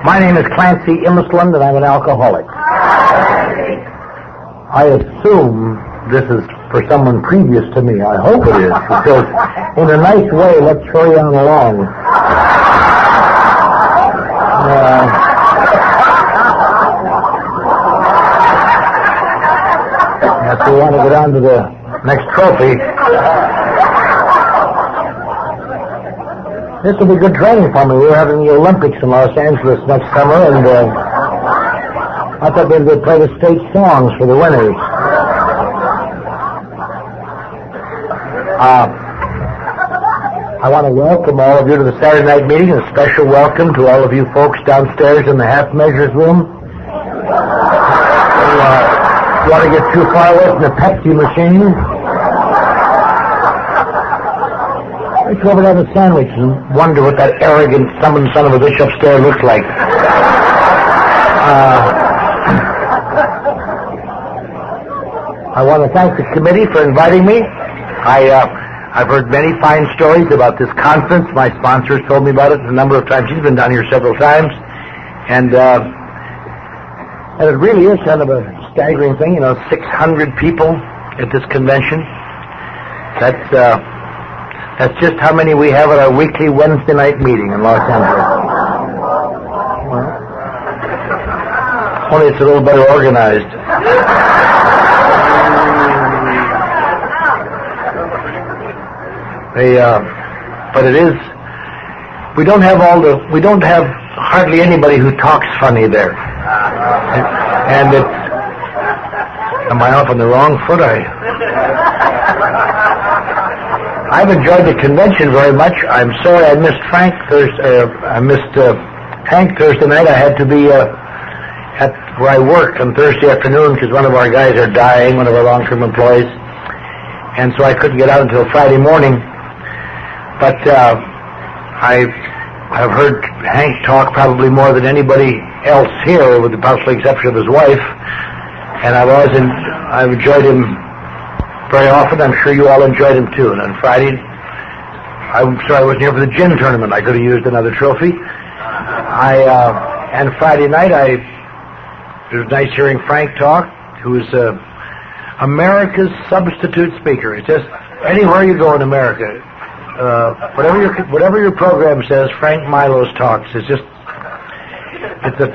My name is Clancy I, and I'm an alcoholic. I assume this is for someone previous to me. I hope it is, because in a nice way, let's hurry on along. If we want to get on to the next trophy, this will be good training for me. We're having the Olympics in Los Angeles next summer, and I thought they'd play the state songs for the winners. I want to welcome all of you to the Saturday night meeting, and a special welcome to all of you folks downstairs in the half measures room. You want to get too far away from the Pepsi machine? Let's go over to have a sandwich and wonder what that arrogant summoned son of a bitch upstairs looks like. I want to thank the committee for inviting me. I've heard many fine stories about this conference. My sponsor told me about it a number of times. He's been down here several times. And it really is kind of a staggering thing, 600 people at this convention. That's just how many we have at our weekly Wednesday night meeting in Los Angeles. Well, only it's a little better organized. But it is. We don't have hardly anybody who talks funny there. And it's. Am I off on the wrong foot? I've enjoyed the convention very much. I'm sorry I missed Hank Thursday night. I had to be at where I work on Thursday afternoon because one of our guys are dying, one of our long-term employees, and so I couldn't get out until Friday morning. But I've heard Hank talk probably more than anybody else here, with the possible exception of his wife, and I've enjoyed him very often. I'm sure you all enjoyed him too. And on Friday, I'm sorry I wasn't here for the gin tournament. I could have used another trophy. And Friday night, it was nice hearing Frank talk, who is America's substitute speaker. It's just anywhere you go in America, whatever your program says, Frank Milo's talks. It's a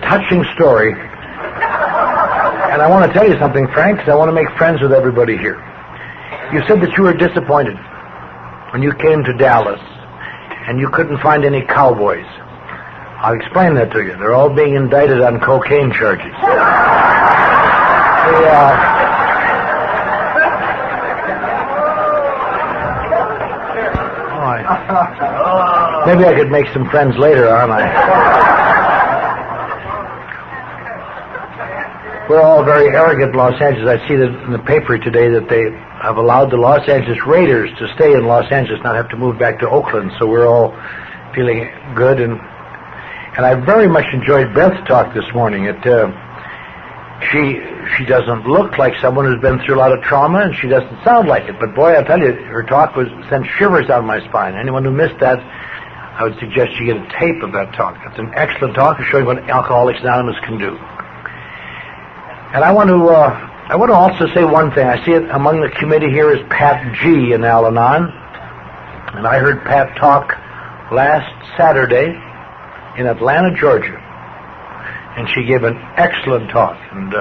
touching story. And I want to tell you something, Frank, because I want to make friends with everybody here. You said that you were disappointed when you came to Dallas and you couldn't find any cowboys. I'll explain that to you. They're all being indicted on cocaine charges. Maybe I could make some friends later on. We're all very arrogant in Los Angeles. I see that in the paper today that they have allowed the Los Angeles Raiders to stay in Los Angeles, not have to move back to Oakland. So we're all feeling good. And I very much enjoyed Beth's talk this morning. She doesn't look like someone who's been through a lot of trauma, and she doesn't sound like it. But boy, I'll tell you, her talk sent shivers down my spine. Anyone who missed that, I would suggest you get a tape of that talk. It's an excellent talk showing what Alcoholics Anonymous can do. And I want to also say one thing. I see it among the committee here is Pat G. in Al-Anon. And I heard Pat talk last Saturday in Atlanta, Georgia. And she gave an excellent talk. And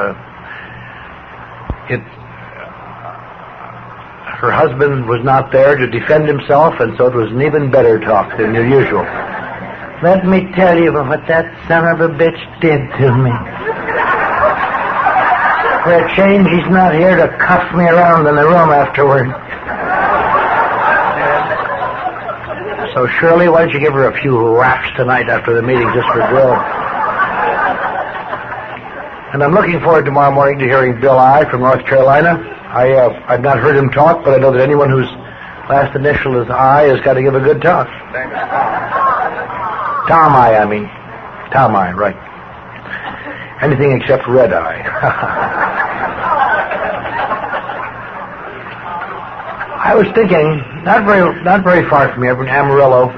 her husband was not there to defend himself, and so it was an even better talk than the usual. Let me tell you what that son of a bitch did to me. For a change, he's not here to cuff me around in the room afterward. So, Shirley, why don't you give her a few raps tonight after the meeting just for drill? And I'm looking forward tomorrow morning to hearing Bill I from North Carolina. I've not heard him talk, but I know that anyone whose last initial is I has got to give a good talk. Tom I mean. Tom I, right. Anything except red eye. I was thinking, not very far from here, from Amarillo,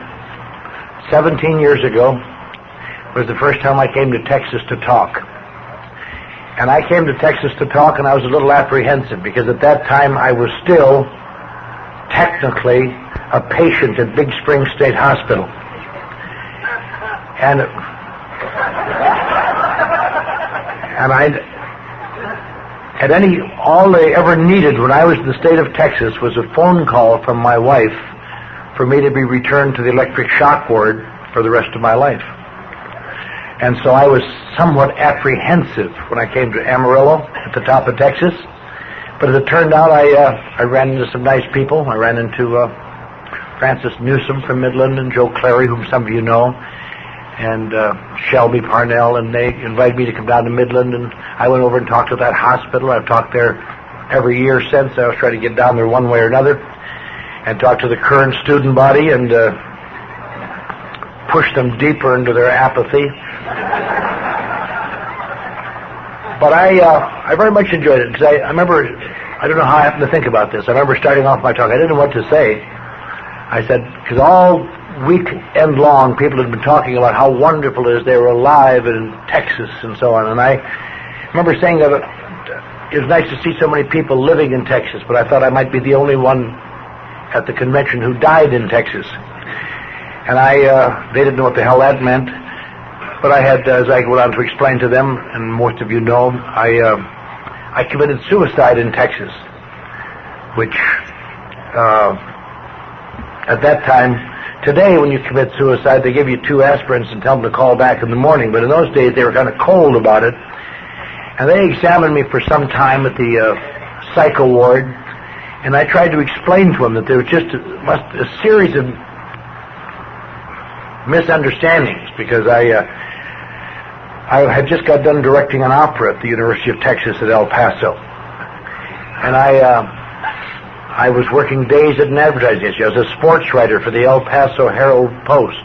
17 years ago, was the first time I came to Texas to talk. And I came to Texas to talk, and I was a little apprehensive, because at that time I was still technically a patient at Big Spring State Hospital. And all they ever needed when I was in the state of Texas was a phone call from my wife for me to be returned to the electric shock ward for the rest of my life. And so I was somewhat apprehensive when I came to Amarillo at the top of Texas. But as it turned out, I ran into some nice people. I ran into Francis Newsom from Midland and Joe Clary, whom some of you know, and Shelby Parnell, and they invited me to come down to Midland, and I went over and talked to that hospital. I've talked there every year since. I was trying to get down there one way or another and talk to the current student body and push them deeper into their apathy. But I very much enjoyed it, because I remember, I don't know how I happened to think about this. I remember starting off my talk, I didn't know what to say. I said, because all weekend long, people had been talking about how wonderful it is they were alive in Texas and so on. And I remember saying that it was nice to see so many people living in Texas, but I thought I might be the only one at the convention who died in Texas. And they didn't know what the hell that meant. But I had, as I went on to explain to them, and most of you know, I committed suicide in Texas, which at that time, today when you commit suicide, they give you 2 aspirins and tell them to call back in the morning. But in those days, they were kind of cold about it. And they examined me for some time at the psycho ward, and I tried to explain to them that there was just a series of misunderstandings, because I had just got done directing an opera at the University of Texas at El Paso, and I was working days at an advertising agency. I was a sports writer for the El Paso Herald-Post.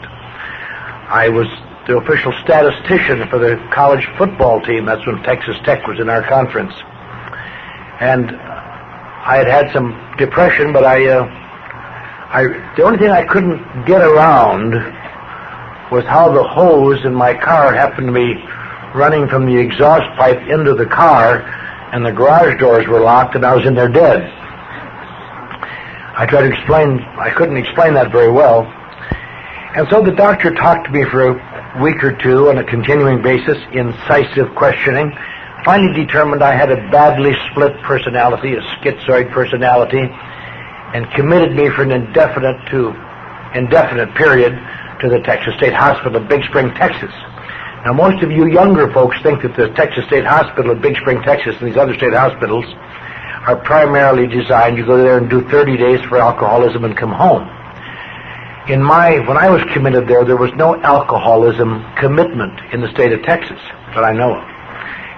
I was the official statistician for the college football team. That's when Texas Tech was in our conference, and I had some depression, but the only thing I couldn't get around was how the hose in my car happened to be running from the exhaust pipe into the car, and the garage doors were locked, and I was in there dead. I tried to explain, I couldn't explain that very well. And so the doctor talked to me for a week or two on a continuing basis, incisive questioning, finally determined I had a badly split personality, a schizoid personality, and committed me for an indefinite period to the Texas State Hospital at Big Spring, Texas. Now, most of you younger folks think that the Texas State Hospital at Big Spring, Texas, and these other state hospitals are primarily designed, you go there and do 30 days for alcoholism and come home. When I was committed there was no alcoholism commitment in the state of Texas that I know of.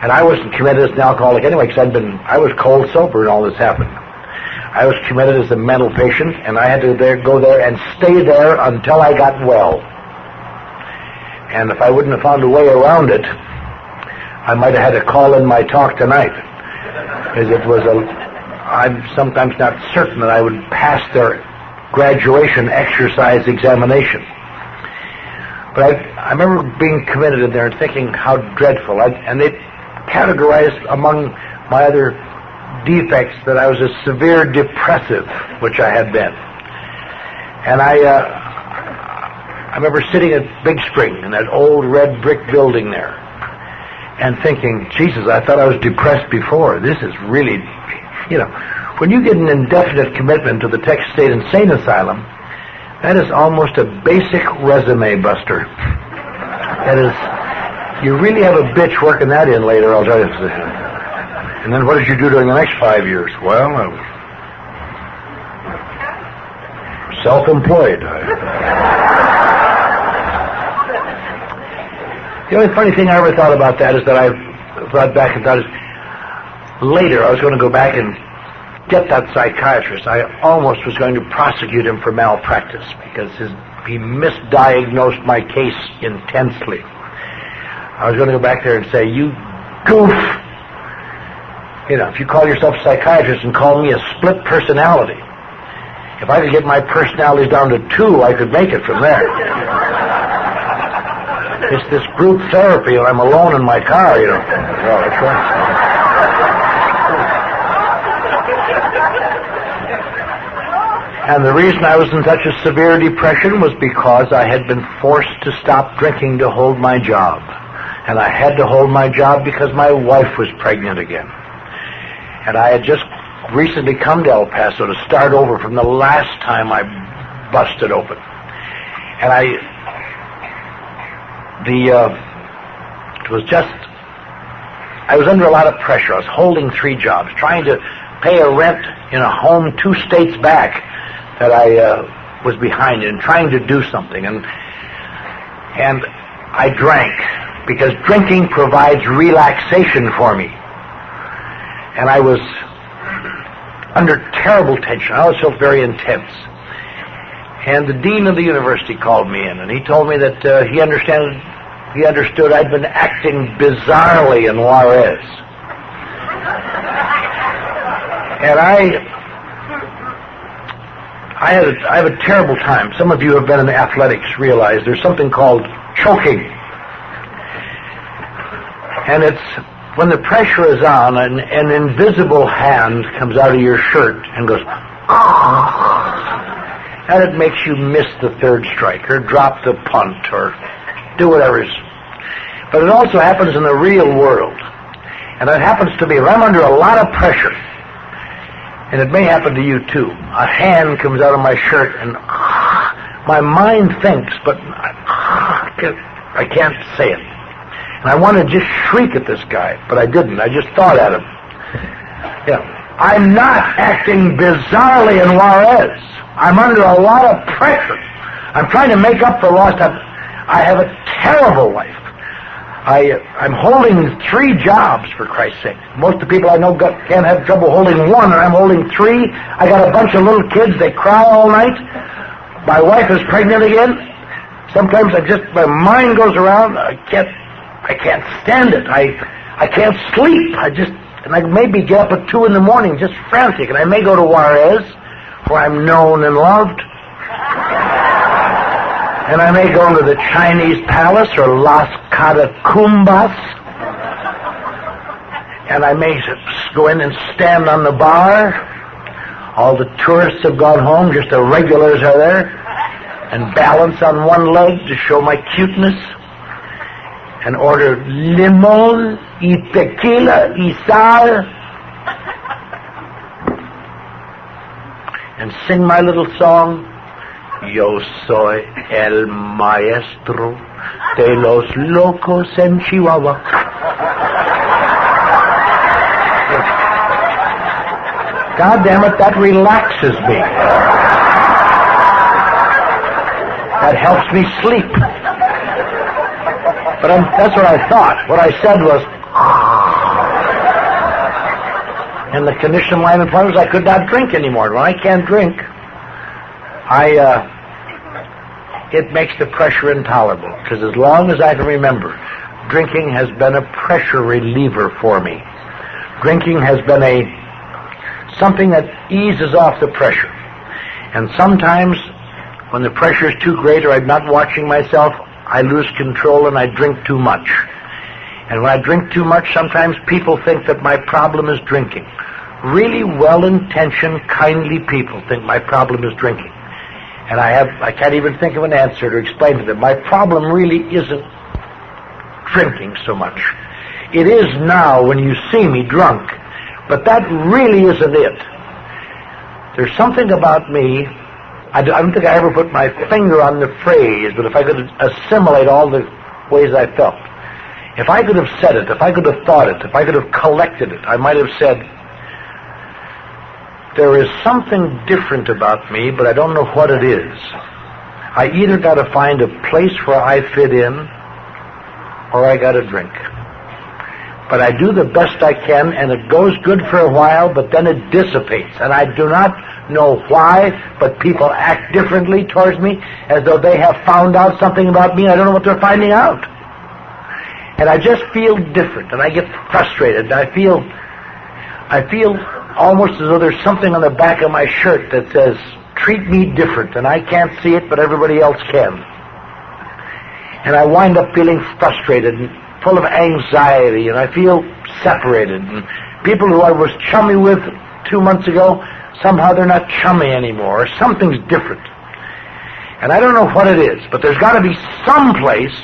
And I wasn't committed as an alcoholic anyway, because I was cold sober and all this happened. I was committed as a mental patient, and I had to go there and stay there until I got well. And if I wouldn't have found a way around it, I might have had to call in my talk tonight, because I'm sometimes not certain that I would pass their graduation exercise examination. But I remember being committed in there and thinking how dreadful. And they categorized among my other defects that I was a severe depressive, which I had been. And I remember sitting at Big Spring in that old red brick building there and thinking, Jesus, I thought I was depressed before. This is really, when you get an indefinite commitment to the Texas State Insane Asylum, that is almost a basic resume buster. That is, you really have a bitch working that in later, I'll tell you. And then what did you do during the next 5 years? Well, I was self-employed. The only funny thing I ever thought about that is that I thought back and thought, later I was going to go back and get that psychiatrist. I almost was going to prosecute him for malpractice because he misdiagnosed my case intensely. I was going to go back there and say, you goof! If you call yourself a psychiatrist and call me a split personality, if I could get my personalities down to 2, I could make it from there. It's this group therapy, and I'm alone in my car, you know. Yeah, that's right. And the reason I was in such a severe depression was because I had been forced to stop drinking to hold my job. And I had to hold my job because my wife was pregnant again. And I had just recently come to El Paso to start over from the last time I busted open. And I was under a lot of pressure. I was holding 3 jobs, trying to pay a rent in a home 2 states back that I was behind in, trying to do something. And I drank, because drinking provides relaxation for me. And I was under terrible tension. I always felt very intense. And the dean of the university called me in, and he told me that he understood I'd been acting bizarrely in Juarez. And I have a terrible time. Some of you who have been in athletics realize there's something called choking. And it's when the pressure is on, an invisible hand comes out of your shirt and goes, and it makes you miss the 3rd strike or drop the punt or do whatever. But it also happens in the real world. And it happens to me when I'm under a lot of pressure. And it may happen to you too. A hand comes out of my shirt and my mind thinks, but I can't say it. And I want to just shriek at this guy, but I didn't. I just thought at him. Yeah, I'm not acting bizarrely in Juarez. I'm under a lot of pressure. I'm trying to make up for lost time. I have a terrible life. I'm holding 3 jobs, for Christ's sake. Most of the people I know can't have trouble holding 1, and I'm holding 3. I got a bunch of little kids. They cry all night. My wife is pregnant again. Sometimes my mind goes around. I can't stand it. I can't sleep. And I maybe get up at 2 in the morning, just frantic. And I may go to Juarez, where I'm known and loved. And I may go into the Chinese Palace or Las Catacumbas. And I may go in and stand on the bar. All the tourists have gone home, just the regulars are there. And balance on one leg to show my cuteness. And order limon y tequila y sal. And sing my little song. Yo soy el maestro de los locos en Chihuahua. God damn it, that relaxes me. That helps me sleep. But that's what I thought. What I said was, and the condition line in front was I could not drink anymore. When I can't drink, it makes the pressure intolerable, because as long as I can remember, drinking has been a pressure reliever for me. Drinking has been something that eases off the pressure. And sometimes, when the pressure is too great or I'm not watching myself, I lose control and I drink too much. And when I drink too much, sometimes people think that my problem is drinking. Really well-intentioned, kindly people think my problem is drinking. And I can't even think of an answer to explain to them. My problem really isn't drinking so much. It is now when you see me drunk, but that really isn't it. There's something about me, I don't think I ever put my finger on the phrase, but if I could assimilate all the ways I felt, if I could have said it, if I could have thought it, if I could have collected it, I might have said, there is something different about me, but I don't know what it is. I either got to find a place where I fit in, or I got to drink. But I do the best I can, and it goes good for a while, but then it dissipates. And I do not know why, but people act differently towards me, as though they have found out something about me. I don't know what they're finding out. And I just feel different, and I get frustrated, and I feel almost as though there's something on the back of my shirt that says, treat me different, and I can't see it, but everybody else can. And I wind up feeling frustrated and full of anxiety, and I feel separated. And people who I was chummy with 2 months ago, somehow they're not chummy anymore, or something's different. And I don't know what it is, but there's got to be some place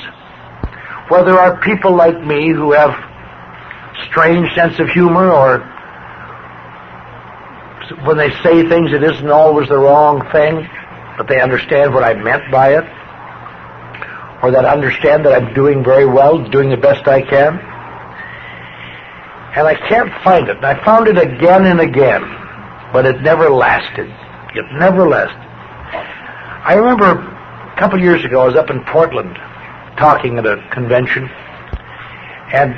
where there are people like me who have strange sense of humor, or when they say things, it isn't always the wrong thing, but they understand what I meant by it, or that understand that I'm doing very well, doing the best I can. And I can't find it. And I found it again and again, but it never lasted. It never lasted. I remember a couple years ago, I was up in Portland talking at a convention, and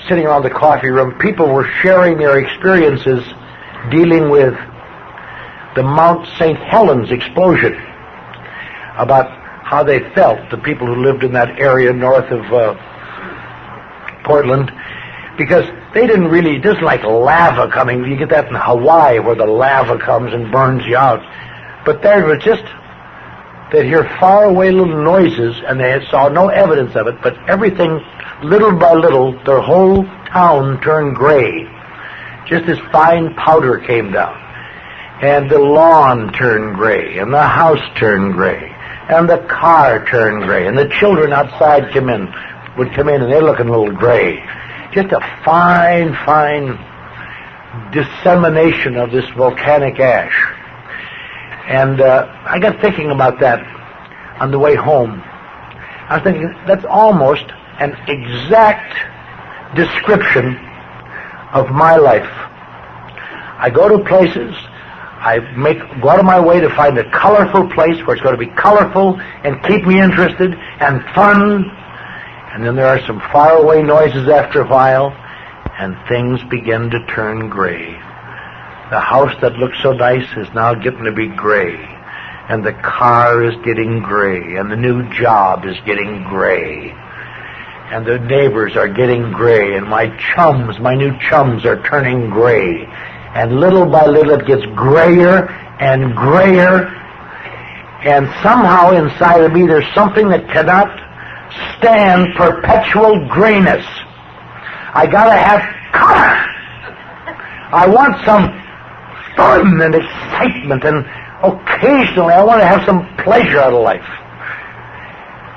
sitting around the coffee room, people were sharing their experiences dealing with the Mount St. Helens explosion, about how they felt, the people who lived in that area north of Portland, because they didn't really, it isn't like lava coming. You get that in Hawaii where the lava comes and burns you out. But there was just, they'd hear faraway little noises, and they saw no evidence of it, but everything, little by little, their whole town turned gray. Just as fine powder came down. And the lawn turned gray, and the house turned gray, and the car turned gray, and the children outside would come in, and they're looking a little gray. Just a fine, fine dissemination of this volcanic ash. And I got thinking about that on the way home. I was thinking, that's almost an exact description of my life. I go to places, I go out of my way to find a colorful place where it's going to be colorful and keep me interested and fun. And then there are some faraway noises after a while, and things begin to turn gray. The house that looked so nice is now getting to be gray, and the car is getting gray, and the new job is getting gray, and the neighbors are getting gray, and my new chums are turning gray. And little by little it gets grayer and grayer, and somehow inside of me there's something that cannot stand perpetual grayness. I gotta have color. I want some fun and excitement, and occasionally I want to have some pleasure out of life.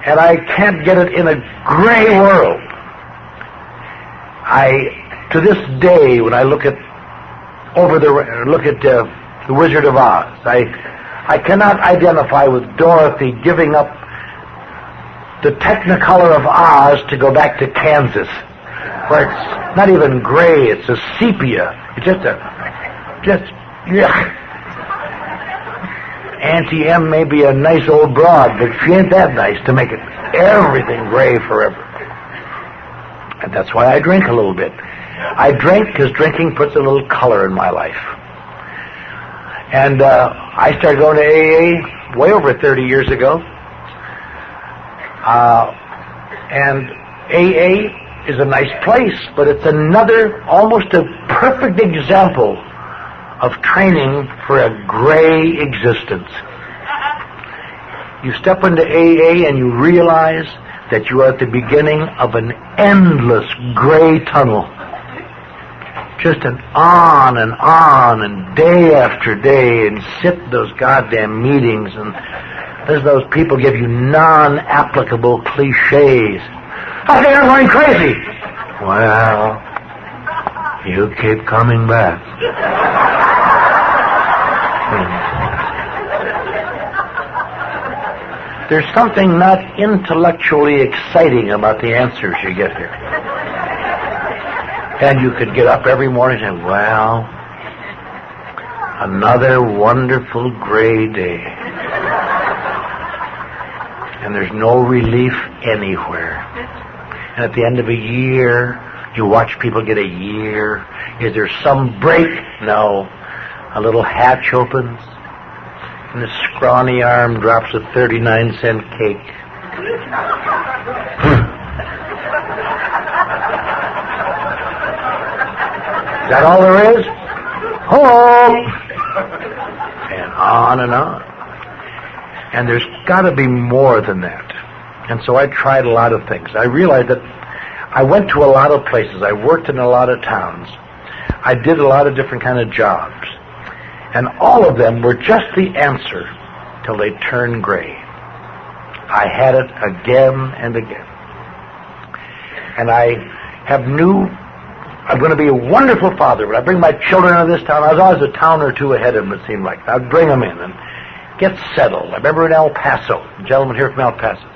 And I can't get it in a gray world. To this day, when I look at the Wizard of Oz, I cannot identify with Dorothy giving up the Technicolor of Oz to go back to Kansas, where it's not even gray, it's a sepia. It's yuck. Auntie M may be a nice old broad, but she ain't that nice to make it everything gray forever. And that's why I drink a little bit. I drink because drinking puts a little color in my life. And I started going to AA way over 30 years ago. And AA is a nice place, but it's another, almost a perfect example of training for a gray existence. You step into AA and you realize that you are at the beginning of an endless gray tunnel. Just an on and day after day, and sit in those goddamn meetings, and there's those people give you non-applicable cliches. I think I'm going crazy. Well, you keep coming back. There's something not intellectually exciting about the answers you get here. And you could get up every morning and say, well, another wonderful gray day. And there's no relief anywhere. And at the end of a year, you watch people get a year. Is there some break? No. A little hatch opens, and a scrawny arm drops a 39-cent cake. Is that all there is? Ho! And on and on. And there's got to be more than that. And so I tried a lot of things. I realized that I went to a lot of places. I worked in a lot of towns. I did a lot of different kind of jobs. And all of them were just the answer till they turned gray. I had it again and again. And I knew I'm going to be a wonderful father. When I bring my children into this town, I was always a town or two ahead of them, it seemed like. I'd bring them in and get settled. I remember in El Paso, a gentleman here from El Paso.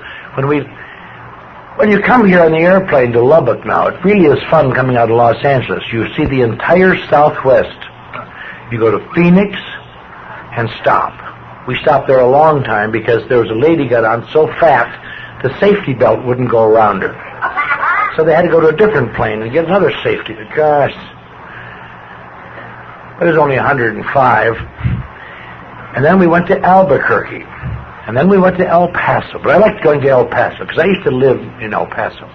When you come here on the airplane to Lubbock now, it really is fun coming out of Los Angeles. You see the entire Southwest. You go to Phoenix and stop. We stopped there a long time because there was a lady got on so fat the safety belt wouldn't go around her. So they had to go to a different plane and get another safety. Gosh. But it was only 105. And then we went to Albuquerque. And then we went to El Paso. But I liked going to El Paso because I used to live in El Paso.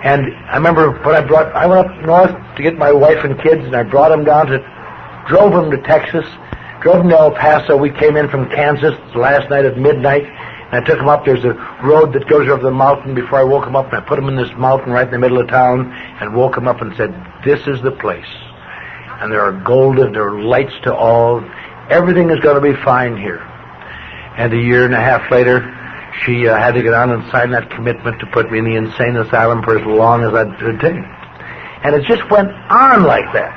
And I remember when I went up north to get my wife and kids, and I brought them down drove them to Texas, drove them to El Paso. We came in from Kansas the last night at midnight, and I took them up. There's a road that goes over the mountain before I woke them up, and I put them in this mountain right in the middle of town and woke them up and said, this is the place. And there are golden, there are lights to all. Everything is going to be fine here. And a year and a half later, she had to get on and sign that commitment to put me in the insane asylum for as long as I'd take. And it just went on like that.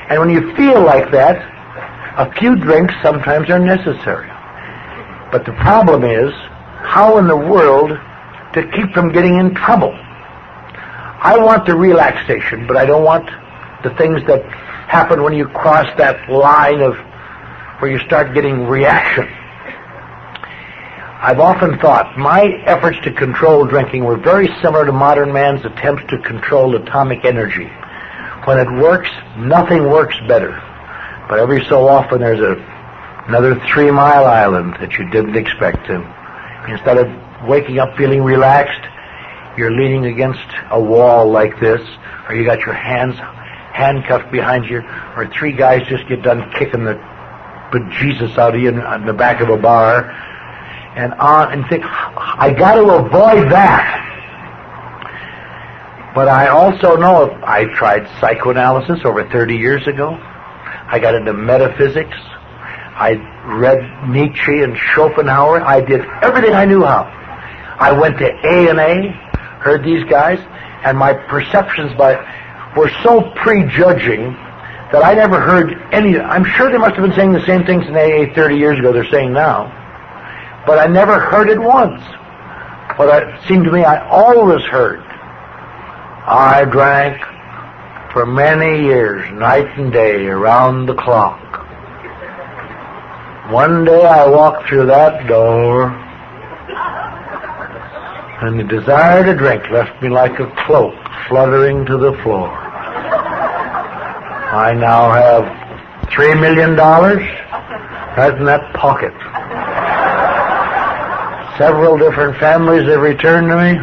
And when you feel like that, a few drinks sometimes are necessary. But the problem is, how in the world to keep from getting in trouble? I want the relaxation, but I don't want the things that happen when you cross that line of where you start getting reaction. I've often thought my efforts to control drinking were very similar to modern man's attempts to control atomic energy. When it works, nothing works better. But every so often there's another 3 Mile Island that you didn't expect to. Instead of waking up feeling relaxed, you're leaning against a wall like this, or you got your hands handcuffed behind you, or 3 guys just get done kicking the bejesus out of you in the back of a bar, and think, I got to avoid that. But I also know I tried psychoanalysis over 30 years ago. I got into metaphysics. I read Nietzsche and Schopenhauer. I did everything I knew how. I went to A&A, heard these guys, and my perceptions were so prejudging that I never heard any. I'm sure they must have been saying the same things in AA 30 years ago they're saying now. But I never heard it once. But it seemed to me I always heard. I drank for many years, night and day, around the clock. One day I walked through that door, and the desire to drink left me like a cloak fluttering to the floor. I now have $3 million right in that pocket. Several different families have returned to me.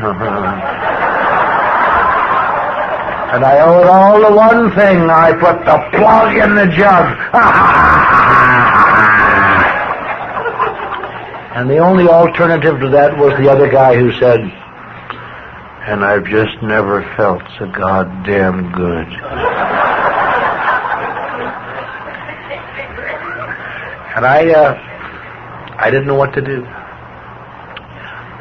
And I owe it all to one thing. I put the plug in the jug. And the only alternative to that was the other guy who said, and I've just never felt so goddamn good. And I didn't know what to do.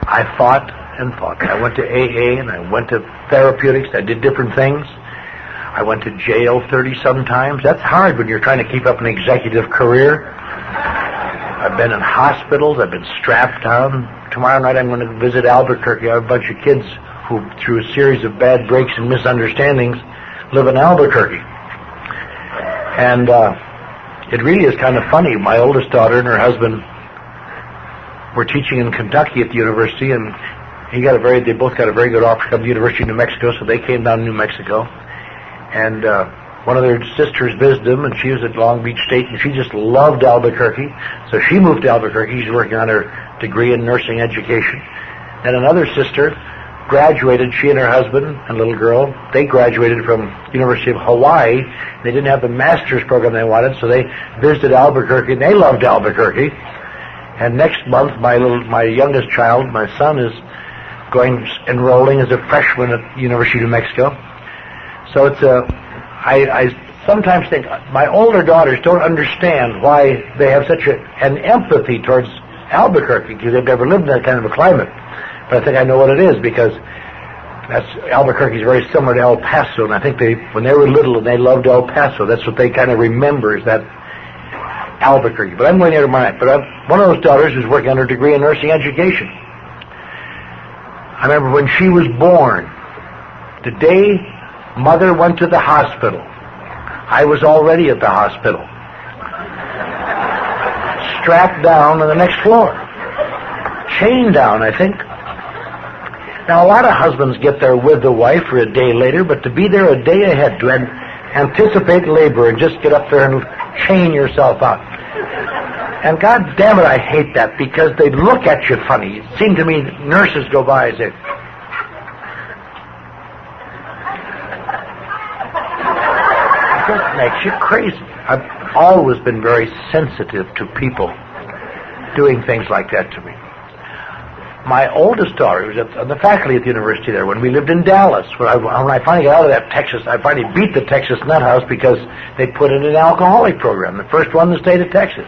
I fought and fought. I went to AA and I went to therapeutics. I did different things. I went to jail 30-some times. That's hard when you're trying to keep up an executive career. I've been in hospitals. I've been strapped down. Tomorrow night I'm going to visit Albuquerque. I have a bunch of kids who, through a series of bad breaks and misunderstandings, live in Albuquerque. And it really is kind of funny. My oldest daughter and her husband were teaching in Kentucky at the university, and they both got a very good offer to come to the University of New Mexico, so they came down to New Mexico. And one of their sisters visited them, and she was at Long Beach State, and she just loved Albuquerque. So she moved to Albuquerque. She's working on her degree in nursing education. Then another sister graduated, she and her husband and little girl, they graduated from University of Hawaii. They didn't have the master's program they wanted, so they visited Albuquerque, and they loved Albuquerque. And next month, my youngest child, my son, is enrolling as a freshman at the University of New Mexico. So it's I sometimes think my older daughters don't understand why they have such an empathy towards Albuquerque, because they've never lived in that kind of a climate. But I think I know what it is, because Albuquerque is very similar to El Paso, and I think when they were little and they loved El Paso, that's what they kind of remember, is that Albuquerque. But I'm going there tomorrow night. But one of those daughters is working on her degree in nursing education. I remember when she was born, the day Mother went to the hospital, I was already at the hospital, strapped down on the next floor, chained down, I think. Now, a lot of husbands get there with the wife for a day later, but to be there a day ahead, to anticipate labor and just get up there and chain yourself out. And God damn it, I hate that, because they look at you funny. It seemed to me nurses go by and say, it just makes you crazy. I've always been very sensitive to people doing things like that to me. My oldest daughter was on the faculty at the university there when we lived in Dallas. When I finally got out of that Texas, I finally beat the Texas nut house because they put in an alcoholic program, the first one in the state of Texas.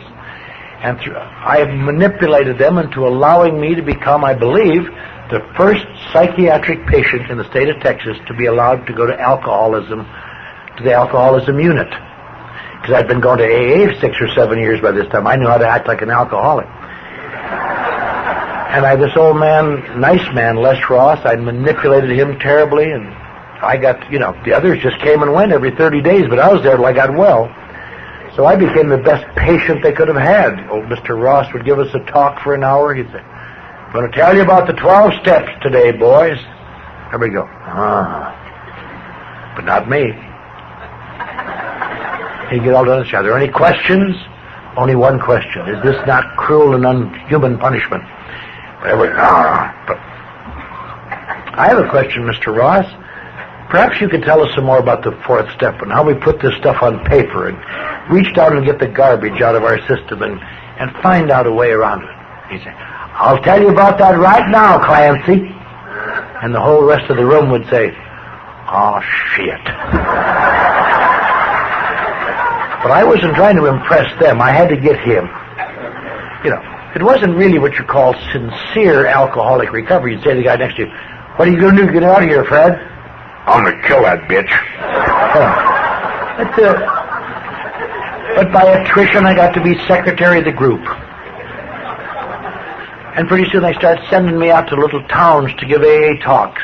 And I have manipulated them into allowing me to become, I believe, the first psychiatric patient in the state of Texas to be allowed to go to the alcoholism unit. Because I'd been going to AA 6 or 7 years by this time. I knew how to act like an alcoholic. And this old man, nice man, Les Ross, I manipulated him terribly, and I got, the others just came and went every 30 days, but I was there till I got well. So I became the best patient they could have had. Old Mr. Ross would give us a talk for an hour. He'd say, I'm going to tell you about the 12 steps today, boys. There we go. But not me. He'd get all done. Are there any questions? Only one question. Is this not cruel and unhuman punishment? But I have a question, Mr. Ross. Perhaps you could tell us some more about the 4th step and how we put this stuff on paper and reach down and get the garbage out of our system and find out a way around it. He said, I'll tell you about that right now, Clancy. And the whole rest of the room would say, oh, shit. But I wasn't trying to impress them. I had to get him. It wasn't really what you call sincere alcoholic recovery. You'd say to the guy next to you, what are you going to do? Get out of here, Fred. I'm going to kill that bitch. But by attrition, I got to be secretary of the group. And pretty soon they start sending me out to little towns to give AA talks.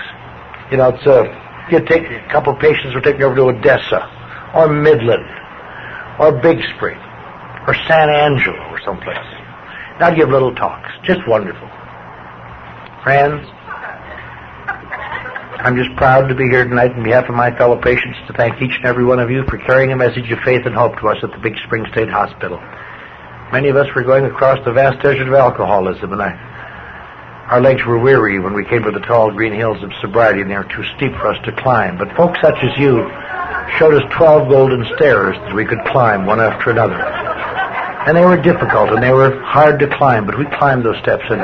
You'd take a couple of patients would take me over to Odessa, or Midland, or Big Spring, or San Angelo, or someplace. And I'd give little talks. Just wonderful. Friends, I'm just proud to be here tonight on behalf of my fellow patients to thank each and every one of you for carrying a message of faith and hope to us at the Big Spring State Hospital. Many of us were going across the vast desert of alcoholism, and our legs were weary when we came to the tall green hills of sobriety, and they were too steep for us to climb. But folks such as you showed us 12 golden stairs that we could climb one after another. And they were difficult, and they were hard to climb, but we climbed those steps, and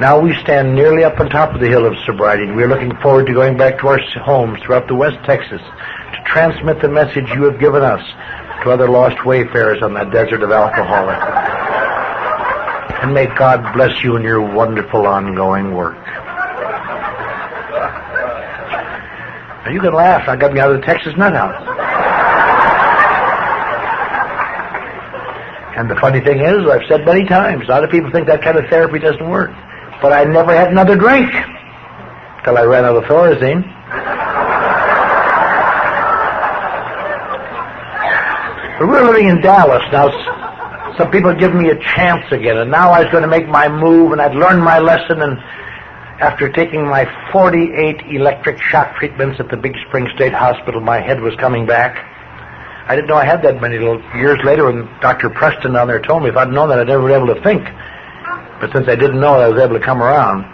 now we stand nearly up on top of the hill of sobriety, and we're looking forward to going back to our homes throughout the West Texas to transmit the message you have given us to other lost wayfarers on that desert of alcohol. And may God bless you in your wonderful ongoing work. Now you can laugh. I got me out of the Texas nut house. And the funny thing is, I've said many times, a lot of people think that kind of therapy doesn't work. But I never had another drink till I ran out of Thorazine. But we're living in Dallas now. Some people give me a chance again, and now I was going to make my move, and I'd learned my lesson, and after taking my 48 electric shock treatments at the Big Spring State Hospital, my head was coming back. I didn't know I had that many. Years later, when Dr. Preston down there told me, if I'd known that, I'd never been able to think. But since I didn't know it, I was able to come around.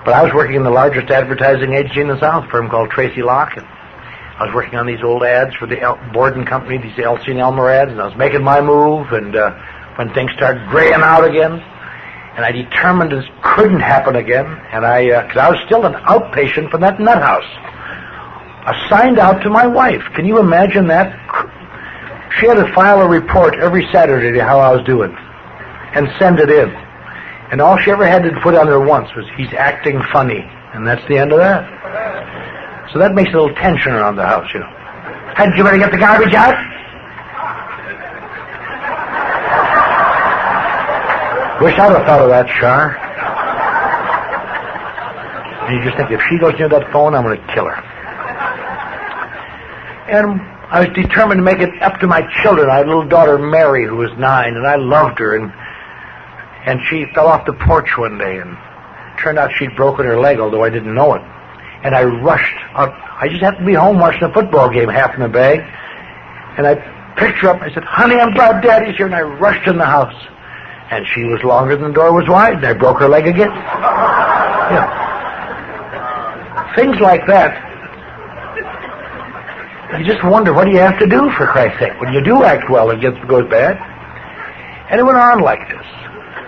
But I was working in the largest advertising agency in the South, a firm called Tracy Locke. And I was working on these old ads for the Borden Company, these Elsie and Elmer ads, and I was making my move. And when things started graying out again, And I determined this couldn't happen again, and because I was still an outpatient from that nut house, assigned out to my wife. Can you imagine that? She had to file a report every Saturday how I was doing, and send it in. And all she ever had to put on there once was, "He's acting funny," and that's the end of that. So that makes a little tension around the house, you know. Hadn't you better get the garbage out? Wish I'd have thought of that, Char. And you just think, if she goes near that phone, I'm going to kill her. And I was determined to make it up to my children. I had a little daughter, Mary, who was 9, and I loved her. And she fell off the porch one day, and it turned out she'd broken her leg, although I didn't know it. And I rushed out. I just happened to be home watching a football game, half in a bag. And I picked her up, and I said, "Honey, I'm glad Daddy's here." And I rushed in the house. And she was longer than the door was wide, and I broke her leg again. Yeah. Things like that. You just wonder, what do you have to do, for Christ's sake? When you do act well, it goes bad. And it went on like this.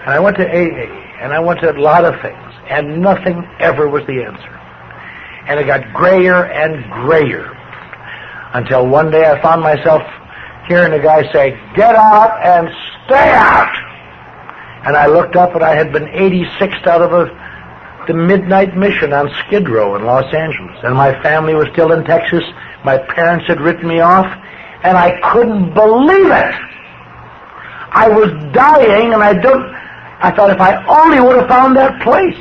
And I went to AA, and I went to a lot of things, and nothing ever was the answer. And it got grayer and grayer, until one day I found myself hearing a guy say, "Get out and stay out!" And I looked up, and I had been 86th out of the midnight mission on Skid Row in Los Angeles. And my family was still in Texas. My parents had written me off, and I couldn't believe it. I was dying, and I thought, if I only would have found that place.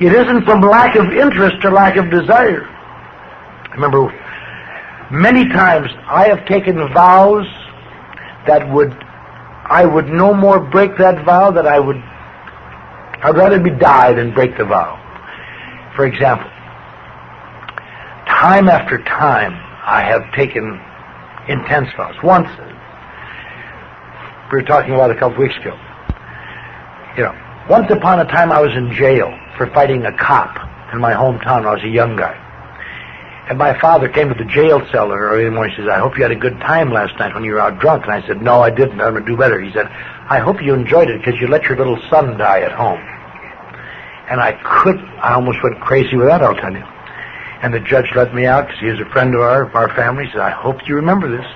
It isn't from lack of interest or lack of desire. I remember many times I have taken vows that I would no more break that vow, that I'd rather die than break the vow. For example, time after time I have taken intense vows. Once, we were talking about a couple of weeks ago, once upon a time I was in jail for fighting a cop in my hometown when I was a young guy. And my father came to the jail cell early in the morning. He says, "I hope you had a good time last night when you were out drunk." And I said, "No, I didn't. I'm going to do better." He said, "I hope you enjoyed it because you let your little son die at home." And I almost went crazy with that, I'll tell you. And the judge let me out because he was a friend of our family. He said, "I hope you remember this."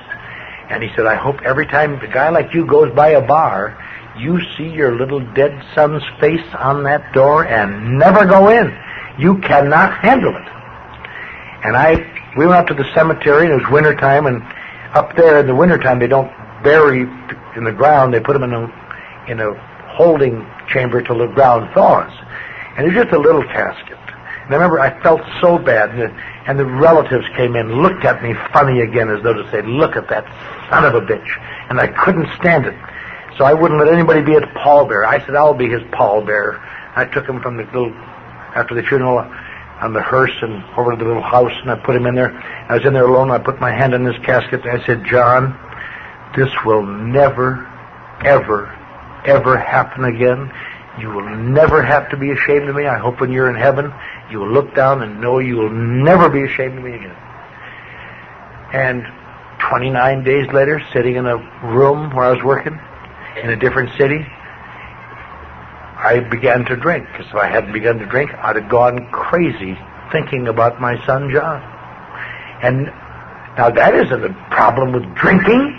And he said, "I hope every time a guy like you goes by a bar, you see your little dead son's face on that door and never go in. You cannot handle it." And we went up to the cemetery, and it was wintertime, and up there in the wintertime they don't bury in the ground, they put them in a holding chamber till the ground thaws. And it was just a little casket. And I remember I felt so bad, and the relatives came in, looked at me funny again, as though to say, "Look at that son of a bitch." And I couldn't stand it. So I wouldn't let anybody be his pallbearer. I said, "I'll be his pallbearer." I took him from after the funeral, on the hearse and over to the little house, and I put him in there. I was in there alone. I put my hand in this casket, and I said, "John, this will never, ever, ever happen again. You will never have to be ashamed of me. I hope when you're in heaven, you will look down and know you will never be ashamed of me again." And 29 days later, sitting in a room where I was working in a different city, I began to drink, because if I hadn't begun to drink, I'd have gone crazy thinking about my son John. And now that isn't a problem with drinking.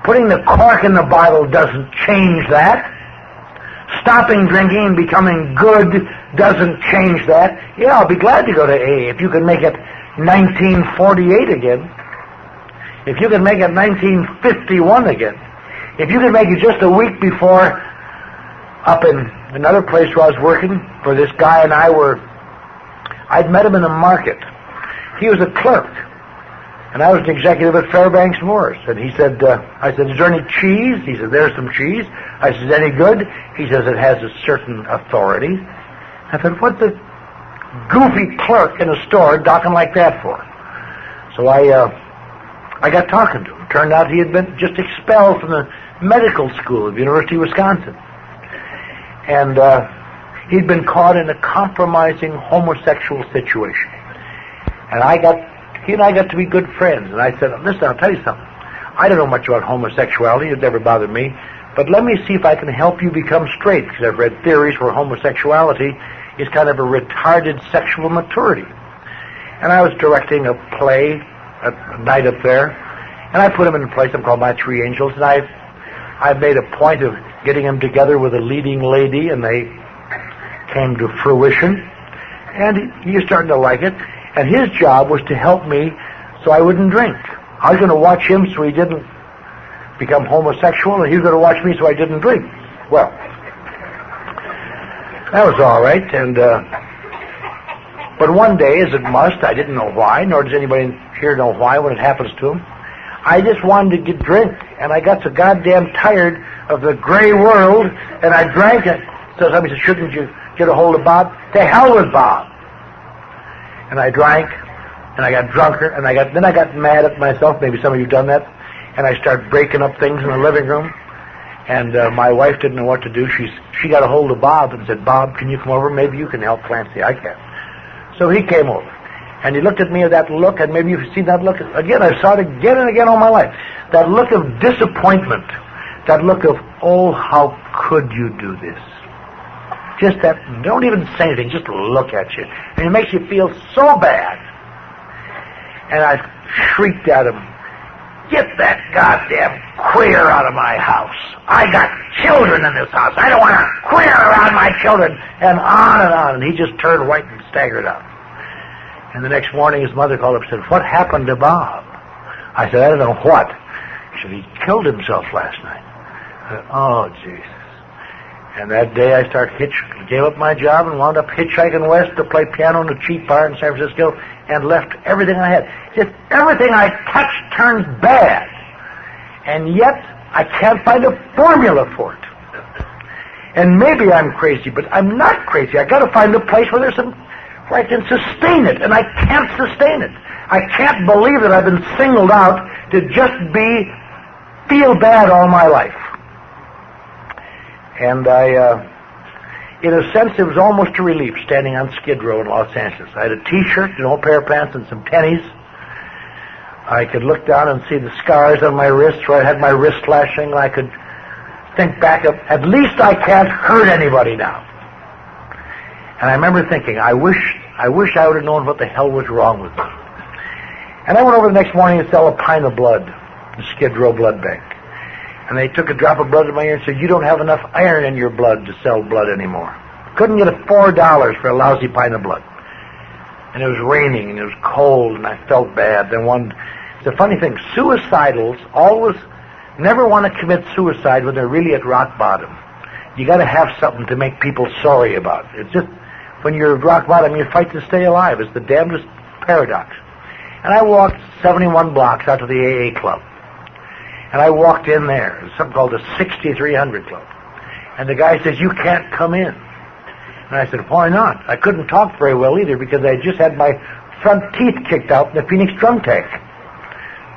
Putting the cork in the bottle doesn't change that. Stopping drinking and becoming good doesn't change that. Yeah, I'll be glad to go to AA if you can make it 1948 again. If you can make it 1951 again. If you can make it just a week before, up in another place where I was working, where this guy and I'd met him in the market. He was a clerk, and I was an executive at Fairbanks Morris. And he said, I said, "Is there any cheese?" He said, "There's some cheese." I said, "Any good?" He says, "It has a certain authority." I said, "What the goofy clerk in a store talking like that for?" So I got talking to him. Turned out he had been just expelled from the medical school of the University of Wisconsin. And he'd been caught in a compromising homosexual situation. And he and I got to be good friends. And I said, "Listen, I'll tell you something. I don't know much about homosexuality. It never bothered me. but let me see if I can help you become straight, because I've read theories where homosexuality is kind of a retarded sexual maturity. And I was directing a play at night up there, and I put him in a place called My Three Angels, and I made a point of getting him together with a leading lady, and they came to fruition, and he was starting to like it, and his job was to help me so I wouldn't drink. I was going to watch him so he didn't become homosexual, and he was going to watch me so I didn't drink. Well, that was all right, and but one day, as it must, I didn't know why, nor does anybody here know why when it happens to them, I just wanted to get drink, and I got so goddamn tired of the gray world, and I drank it. So somebody said, shouldn't you get a hold of Bob? To hell with Bob. And I drank, and I got drunker, and then I got mad at myself. Maybe some of you have done that. And I started breaking up things in the living room. And my wife didn't know what to do. She got a hold of Bob and said, Bob, can you come over? Maybe you can help Clancy. I can. So he came over. And he looked at me with that look, and maybe you've seen that look. Again, I saw it again and again all my life. That look of disappointment. That look of, oh, how could you do this? Just that, don't even say anything, just look at you. And it makes you feel so bad. And I shrieked at him, get that goddamn queer out of my house. I got children in this house. I don't want a queer around my children. And on and on. And he just turned white and staggered out. And the next morning his mother called up and said, what happened to Bob? I said, I don't know what. She said, he killed himself last night. I said, oh, Jesus. And that day I gave up my job and wound up hitchhiking west to play piano in a cheap bar in San Francisco and left everything I had. Just everything I touched turns bad. And yet I can't find a formula for it. And maybe I'm crazy, but I'm not crazy. I got to find a place where I can sustain it, and I can't sustain it. I can't believe that I've been singled out to just feel bad all my life. And in a sense, it was almost a relief standing on Skid Row in Los Angeles. I had a T-shirt, an old pair of pants, and some tennies. I could look down and see the scars on my wrists where I had my wrist flashing. I could think back of, at least I can't hurt anybody now. And I remember thinking, I wish I would have known what the hell was wrong with me. And I went over the next morning to sell a pint of blood, the Skid Row blood bank. And they took a drop of blood in my ear and said, you don't have enough iron in your blood to sell blood anymore. Couldn't get $4 for a lousy pint of blood. And it was raining, and it was cold, and I felt bad. It's a funny thing, suicidals always never want to commit suicide when they're really at rock bottom. You got to have something to make people sorry about. It's just, when you're at rock bottom, you fight to stay alive. It's the damnedest paradox. And I walked 71 blocks out to the AA club. And I walked in there. It's something called the 6300 Club. And the guy says, you can't come in. And I said, why not? I couldn't talk very well either because I just had my front teeth kicked out in the Phoenix drum tank,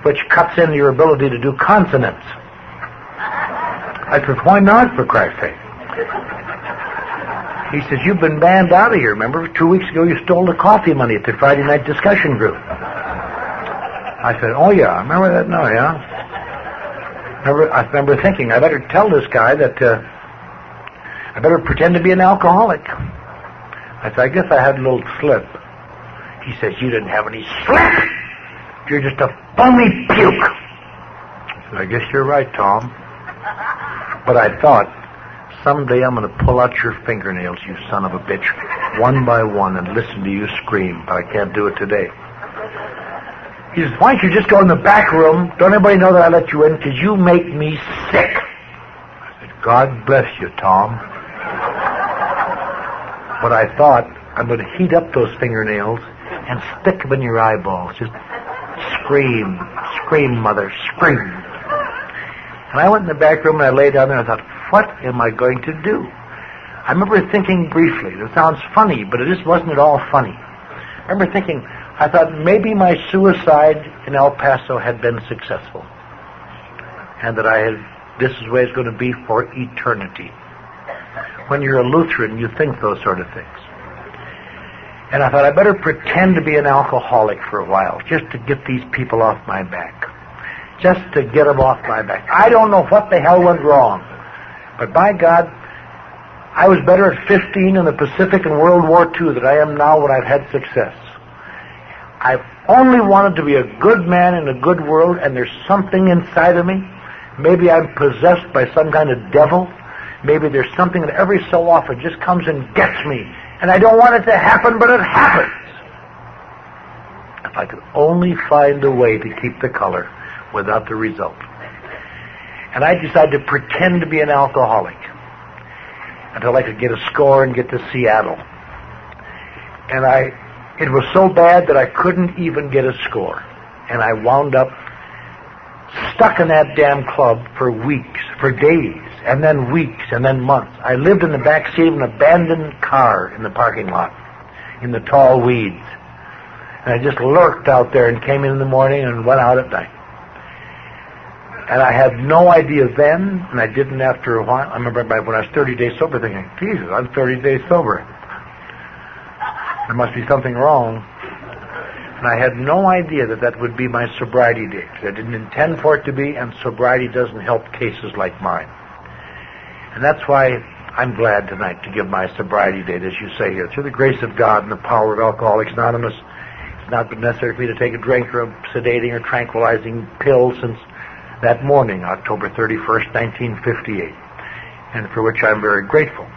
which cuts into your ability to do consonants. I said, why not, for Christ's sake? He says, you've been banned out of here. Remember, 2 weeks ago you stole the coffee money at the Friday night discussion group. I said, oh yeah, I remember that now, yeah. I remember thinking, I better tell this guy that I better pretend to be an alcoholic. I said, I guess I had a little slip. He says, you didn't have any slip. You're just a phony puke. I said, I guess you're right, Tom. But I thought, someday I'm going to pull out your fingernails, you son of a bitch, one by one, and listen to you scream. But I can't do it today. He says, why don't you just go in the back room? Don't anybody know that I let you in? Because you make me sick. I said, God bless you, Tom. But I thought, I'm going to heat up those fingernails and stick them in your eyeballs. Just scream, scream, mother, scream. And I went in the back room and I lay down there and I thought, what am I going to do? I remember thinking briefly, it sounds funny, but it just wasn't at all funny. I remember thinking, I thought maybe my suicide in El Paso had been successful. And that this is the way it's going to be for eternity. When you're a Lutheran, you think those sort of things. And I thought I better pretend to be an alcoholic for a while, just to get these people off my back. Just to get them off my back. I don't know what the hell went wrong. But by God, I was better at 15 in the Pacific and World War II than I am now when I've had success. I've only wanted to be a good man in a good world, and there's something inside of me. Maybe I'm possessed by some kind of devil. Maybe there's something that every so often just comes and gets me. And I don't want it to happen, but it happens. If I could only find a way to keep the color without the result. And I decided to pretend to be an alcoholic until I could get a score and get to Seattle. And it was so bad that I couldn't even get a score. And I wound up stuck in that damn club for weeks, for days, and then weeks, and then months. I lived in the back seat of an abandoned car in the parking lot, in the tall weeds. And I just lurked out there and came in the morning and went out at night. And I had no idea then, and I didn't after a while. I remember when I was 30 days sober thinking, Jesus, I'm 30 days sober. There must be something wrong. And I had no idea that that would be my sobriety date. I didn't intend for it to be, and sobriety doesn't help cases like mine. And that's why I'm glad tonight to give my sobriety date, as you say here. Through the grace of God and the power of Alcoholics Anonymous, it's not been necessary for me to take a drink or a sedating or tranquilizing pill since that morning, October 31st, 1958, and for which I'm very grateful.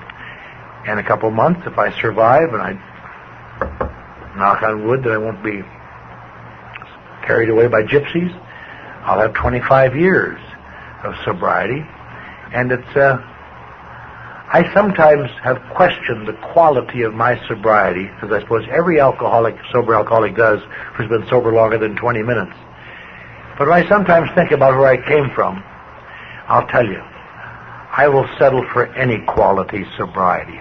In a couple months, if I survive, and I knock on wood that I won't be carried away by gypsies, I'll have 25 years of sobriety. And I sometimes have questioned the quality of my sobriety, as I suppose every sober alcoholic does who's been sober longer than 20 minutes. But when I sometimes think about where I came from, I'll tell you, I will settle for any quality sobriety.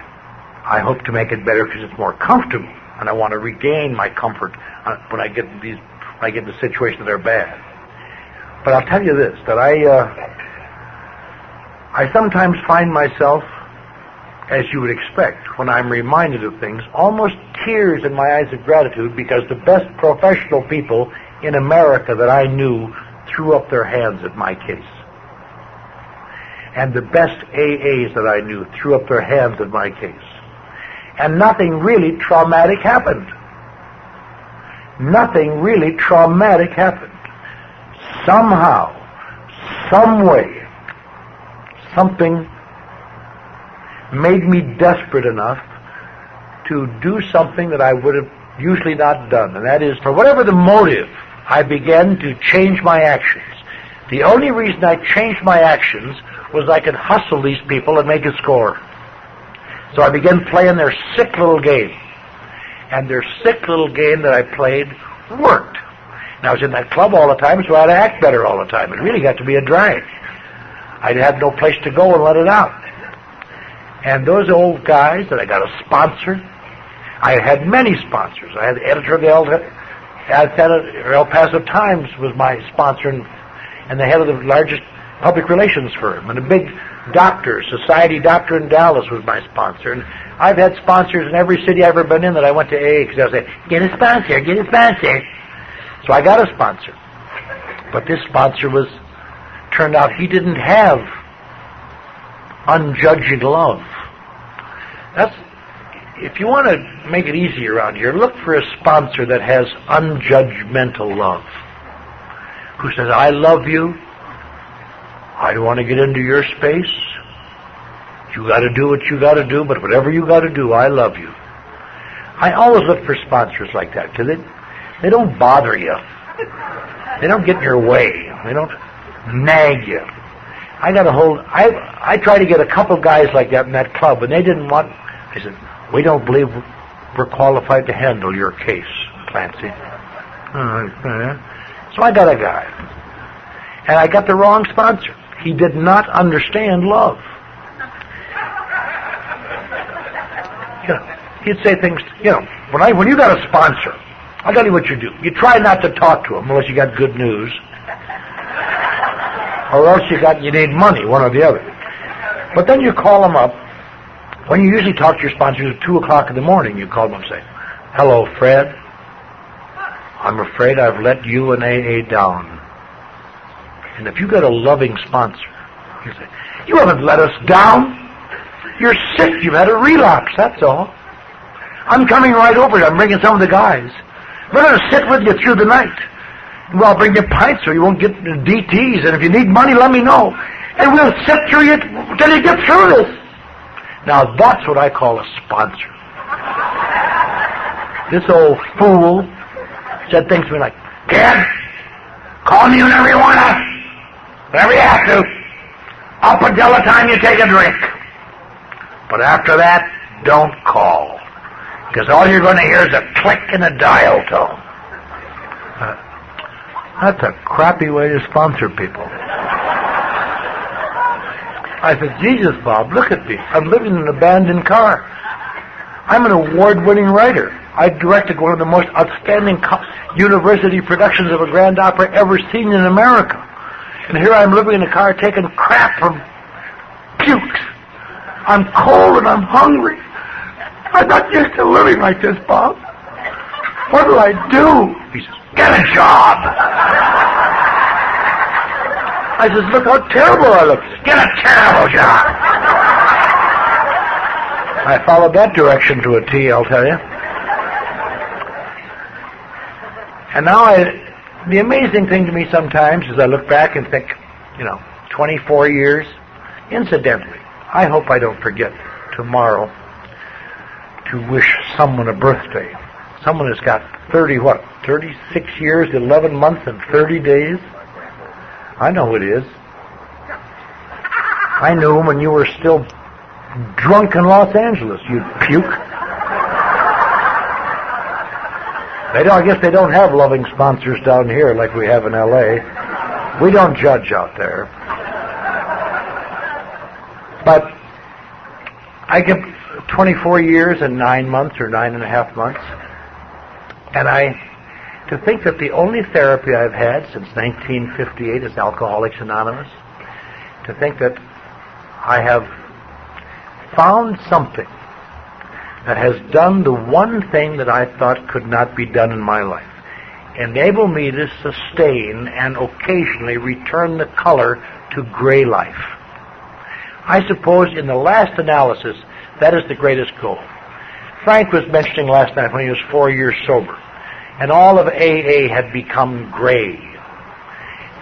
I hope to make it better because it's more comfortable, and I want to regain my comfort when I get into situations that are bad. But I'll tell you this, that I sometimes find myself, as you would expect, when I'm reminded of things, almost tears in my eyes of gratitude because the best professional people in America that I knew threw up their hands at my case. And the best AAs that I knew threw up their hands at my case. And nothing really traumatic happened. Nothing really traumatic happened. Somehow, some way, something made me desperate enough to do something that I would have usually not done. And that is, for whatever the motive, I began to change my actions. The only reason I changed my actions was I could hustle these people and make a score. So I began playing their sick little game. And their sick little game that I played worked. And I was in that club all the time, so I had to act better all the time. It really got to be a drag. I had no place to go and let it out. And those old guys that I got a sponsor, I had many sponsors. I had the editor of the El Paso Times was my sponsor, and the head of the largest public relations firm, and a big doctor, society doctor in Dallas was my sponsor. And I've had sponsors in every city I've ever been in that I went to AA, because I would say, get a sponsor, get a sponsor. So I got a sponsor. But this sponsor turned out he didn't have unjudging love. If you want to make it easy around here, look for a sponsor that has unjudgmental love. Who says, I love you. I don't want to get into your space. You got to do what you got to do, but whatever you got to do, I love you. I always look for sponsors like that, because they don't bother you. They don't get in your way. They don't nag you. I tried to get a couple guys like that in that club, and they didn't want. I said, we don't believe we're qualified to handle your case, Clancy. So I got a guy. And I got the wrong sponsor. He did not understand love. He'd say things, when you got a sponsor, I'll tell you what you do. You try not to talk to him unless you got good news. Or else you need money, one or the other. But then you call them up. When you usually talk to your sponsors at 2 o'clock in the morning, you call them and say, hello, Fred. I'm afraid I've let you and AA down. And if you got a loving sponsor, you say, You haven't let us down. You're sick. You've had a relapse, that's all. I'm coming right over it. I'm bringing some of the guys. We're going to sit with you through the night. Well, I'll bring you pints so you won't get DTs. And if you need money, let me know. And we'll sit through you till you get through this. Now, that's what I call a sponsor. This old fool said things to me like, "Kid, call me whenever you want to. Whenever you have to. Up until the time you take a drink. But after that, don't call. Because all you're going to hear is a click and a dial tone." That's a crappy way to sponsor people. I said, "Jesus, Bob, look at me. I'm living in an abandoned car. I'm an award-winning writer. I directed one of the most outstanding university productions of a grand opera ever seen in America. And here I'm living in a car taking crap from pukes. I'm cold and I'm hungry. I'm not used to living like this, Bob. What do I do?" He says, "Get a job." I says, "Look how terrible I look." "Get a terrible job." I followed that direction to a T, I'll tell you. And now the amazing thing to me sometimes is I look back and think, 24 years. Incidentally, I hope I don't forget tomorrow to wish someone a birthday. Someone has got 36 years, 11 months, and 30 days. I know who it is. I knew him when you were still drunk in Los Angeles, you puke. I guess they don't have loving sponsors down here like we have in L.A. We don't judge out there. But I get 24 years and 9 months or 9.5 months. And to think that the only therapy I've had since 1958 is Alcoholics Anonymous, to think that I have found something that has done the one thing that I thought could not be done in my life, enable me to sustain and occasionally return the color to gray life. I suppose in the last analysis, that is the greatest goal. Frank was mentioning last night when he was 4 years sober, and all of AA had become gray,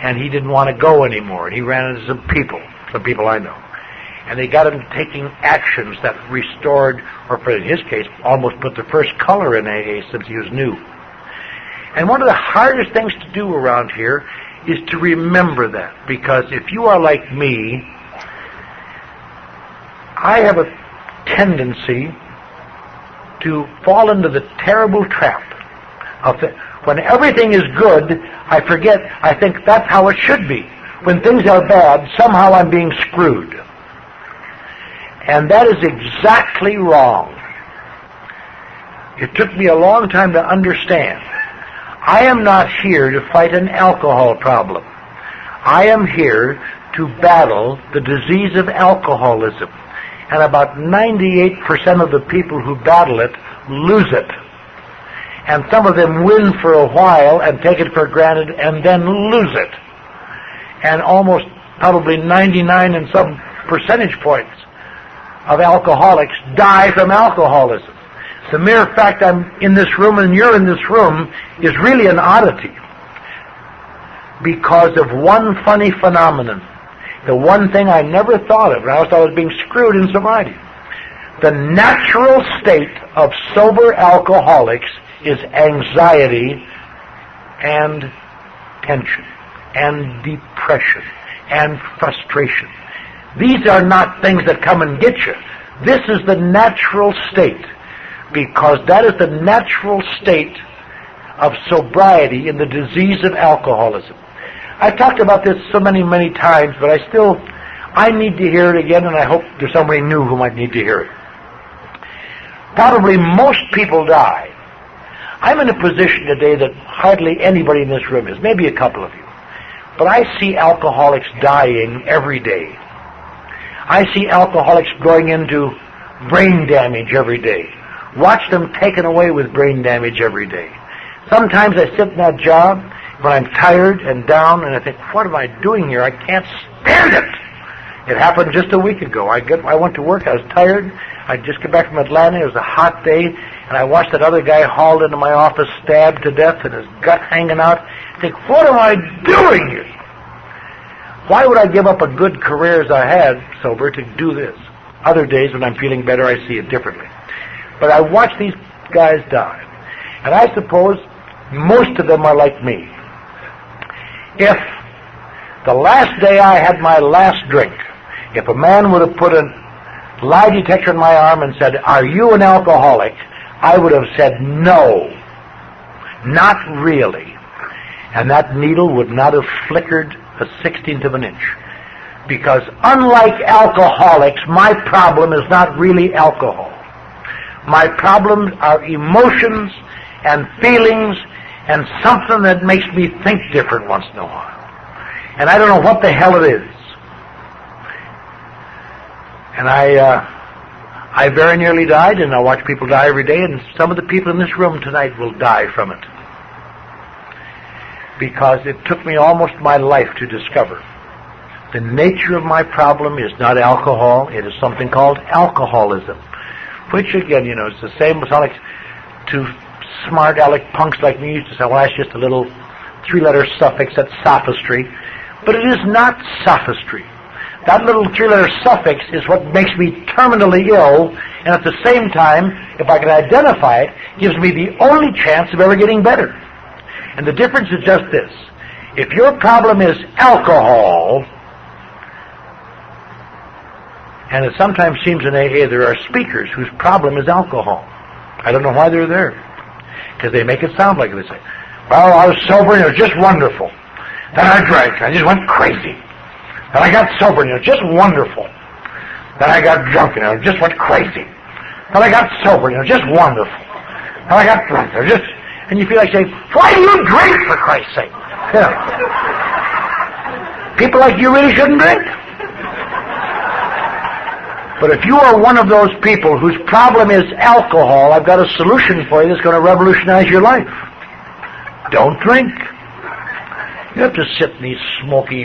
and he didn't want to go anymore, and he ran into some people I know, and they got him taking actions that restored, or in his case, almost put the first color in AA since he was new. And one of the hardest things to do around here is to remember that, because if you are like me, I have a tendency to fall into the terrible trap of when everything is good, I think that's how it should be. When things are bad, somehow I'm being screwed. And that is exactly wrong. It took me a long time to understand. I am not here to fight an alcohol problem. I am here to battle the disease of alcoholism. And about 98% of the people who battle it lose it. And some of them win for a while and take it for granted and then lose it. And almost probably 99 and some percentage points of alcoholics die from alcoholism. The mere fact I'm in this room and you're in this room is really an oddity because of one funny phenomenon. The one thing I never thought of, and I always thought I was being screwed in sobriety. The natural state of sober alcoholics is anxiety and tension and depression and frustration. These are not things that come and get you. This is the natural state, because that is the natural state of sobriety in the disease of alcoholism. I've talked about this so many times, but I need to hear it again, and I hope there's somebody new who might need to hear it. Probably most people die. I'm in a position today that hardly anybody in this room is, maybe a couple of you. But I see alcoholics dying every day. I see alcoholics going into brain damage every day. Watch them taken away with brain damage every day. Sometimes I sit in that job when I'm tired and down, and I think, what am I doing here? I can't stand it. It happened just a week ago. I went to work. I was tired. I just got back from Atlanta. It was a hot day, and I watched that other guy hauled into my office, stabbed to death, and his gut hanging out. I think, what am I doing here? Why would I give up a good career as I had, sober, to do this? Other days when I'm feeling better, I see it differently. But I watch these guys die, and I suppose most of them are like me. If the last day I had my last drink, if a man would have put a lie detector in my arm and said, "Are you an alcoholic?" I would have said, "No, not really." And that needle would not have flickered a 16th of an inch. Because unlike alcoholics, my problem is not really alcohol. My problems are emotions and feelings and something that makes me think different once in a while. And I don't know what the hell it is. And I very nearly died, and I watch people die every day, and some of the people in this room tonight will die from it. Because it took me almost my life to discover the nature of my problem is not alcohol, it is something called alcoholism. Which again, it's the same as like two smart aleck punks like me used to say, well, that's just a little 3-letter suffix, that's sophistry. But it is not sophistry. That little 3-letter suffix is what makes me terminally ill, and at the same time, if I can identify it, gives me the only chance of ever getting better. And the difference is just this. If your problem is alcohol, and it sometimes seems in AA there are speakers whose problem is alcohol. I don't know why they're there. Because they make it sound like it. They say, well, I was sober and it was just wonderful. Then I drank and I just went crazy. Then I got sober and it was just wonderful. Then I got drunk and it just went crazy. Then I got sober and it was just wonderful. Then I got drunk and it just... And you feel like saying, why do you drink, for Christ's sake? People like you really shouldn't drink. But if you are one of those people whose problem is alcohol, I've got a solution for you that's going to revolutionize your life. Don't drink. You have to sit in these smoky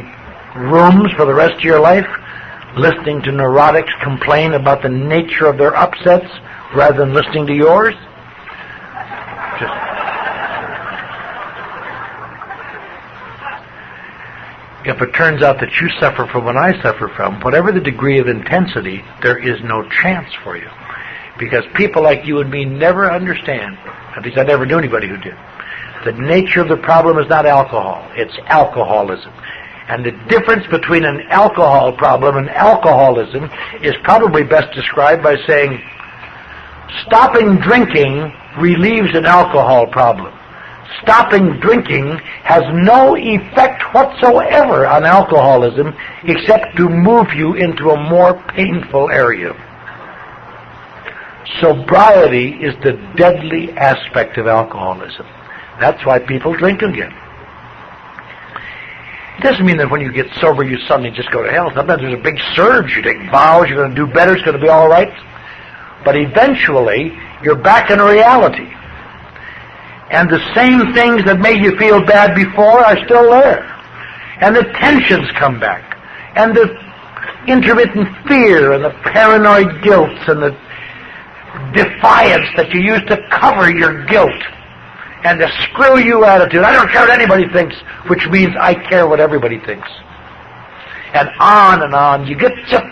rooms for the rest of your life, listening to neurotics complain about the nature of their upsets rather than listening to yours. If it turns out that you suffer from what I suffer from, whatever the degree of intensity, there is no chance for you. Because people like you and me never understand, at least I never knew anybody who did, the nature of the problem is not alcohol, it's alcoholism. And the difference between an alcohol problem and alcoholism is probably best described by saying, stopping drinking relieves an alcohol problem. Stopping drinking has no effect whatsoever on alcoholism except to move you into a more painful area. Sobriety is the deadly aspect of alcoholism. That's why people drink again. It doesn't mean that when you get sober you suddenly just go to hell. Sometimes there's a big surge. You take vows, you're going to do better, it's going to be all right. But eventually you're back in reality. And the same things that made you feel bad before are still there. And the tensions come back. And the intermittent fear and the paranoid guilt and the defiance that you use to cover your guilt. And the screw you attitude. I don't care what anybody thinks, which means I care what everybody thinks. And on and on. You get just...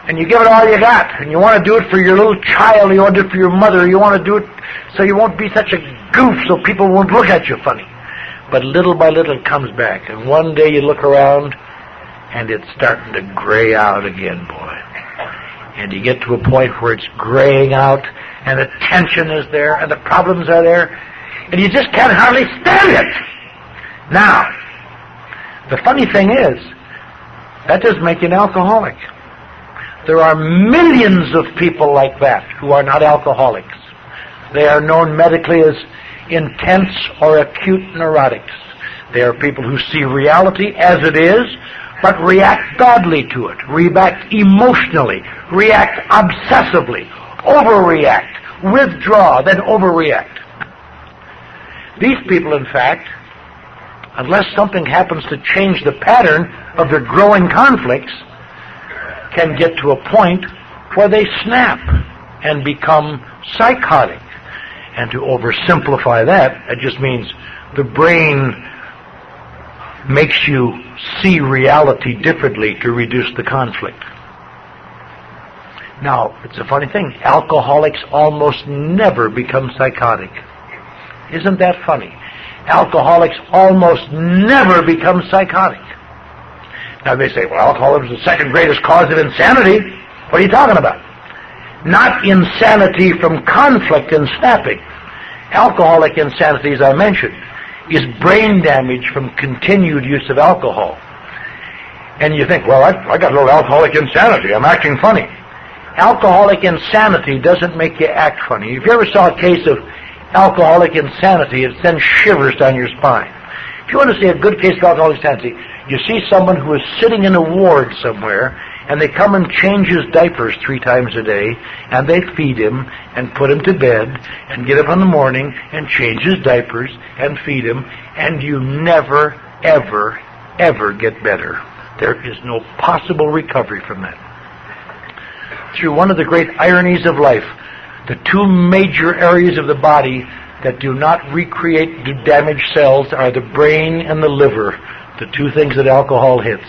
And you give it all you got. And you want to do it for your little child. You want to do it for your mother. You want to do it so you won't be such a goof so people won't look at you funny. But little by little it comes back. And one day you look around and it's starting to gray out again, boy. And you get to a point where it's graying out and the tension is there and the problems are there. And you just can't hardly stand it. Now, the funny thing is, that doesn't make you an alcoholic. There are millions of people like that who are not alcoholics. They are known medically as intense or acute neurotics. They are people who see reality as it is, but react badly to it, react emotionally, react obsessively, overreact, withdraw, then overreact. These people, in fact, unless something happens to change the pattern of their growing conflicts, can get to a point where they snap and become psychotic. And to oversimplify that, it just means the brain makes you see reality differently to reduce the conflict. Now, it's a funny thing. Alcoholics almost never become psychotic. Isn't that funny? Alcoholics almost never become psychotic. Now they say, well, alcoholism is the second greatest cause of insanity. What are you talking about? Not insanity from conflict and snapping. Alcoholic insanity, as I mentioned, is brain damage from continued use of alcohol. And you think, well, I got a little alcoholic insanity. I'm acting funny. Alcoholic insanity doesn't make you act funny. If you ever saw a case of alcoholic insanity, it sends shivers down your spine. If you want to see a good case of alcoholic insanity, you see someone who is sitting in a ward somewhere, and they come and change his diapers 3 times a day, and they feed him and put him to bed and get up in the morning and change his diapers and feed him, and you never, ever, ever get better. There is no possible recovery from that. Through one of the great ironies of life, the 2 major areas of the body that do not recreate damaged cells are the brain and the liver, the 2 things that alcohol hits.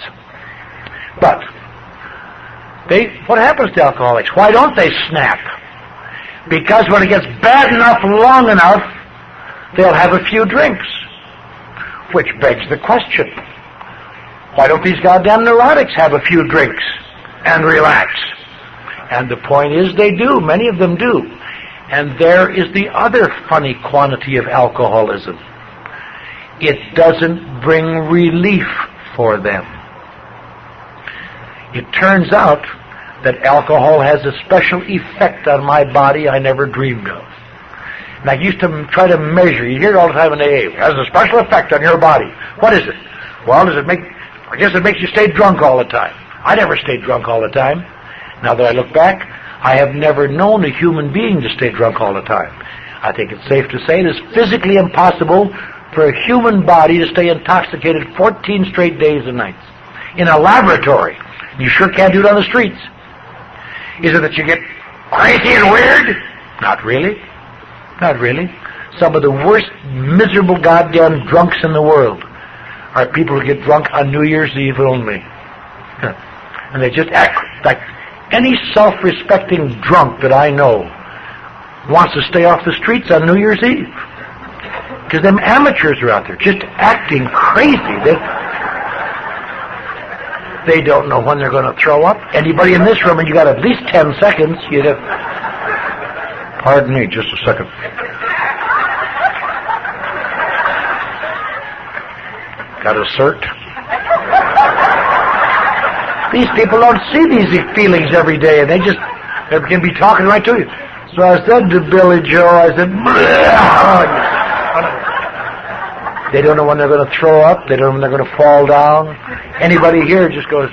But what happens to alcoholics? Why don't they snap? Because when it gets bad enough, long enough, they'll have a few drinks. Which begs the question, why don't these goddamn neurotics have a few drinks and relax? And the point is they do. Many of them do. And there is the other funny quantity of alcoholism. It doesn't bring relief for them. It turns out that alcohol has a special effect on my body I never dreamed of. And I used to try to measure. You hear it all the time in AA. It has a special effect on your body. What is it? Well, I guess it makes you stay drunk all the time. I never stayed drunk all the time. Now that I look back, I have never known a human being to stay drunk all the time. I think it's safe to say it is physically impossible for a human body to stay intoxicated 14 straight days and nights. In a laboratory. You sure can't do it on the streets. Is it that you get crazy and weird? Not really. Not really. Some of the worst miserable goddamn drunks in the world are people who get drunk on New Year's Eve only. And they just act like any self-respecting drunk that I know wants to stay off the streets on New Year's Eve. Because them amateurs are out there just acting crazy. They don't know when they're going to throw up. Anybody in this room, and you got at least 10 seconds, you'd have... Pardon me, just a second. Got a cert? These people don't see these feelings every day, and they can be talking right to you. So I said to Billy Joe, I said, bleh! They don't know when they're going to throw up. They don't know when they're going to fall down. Anybody here just goes...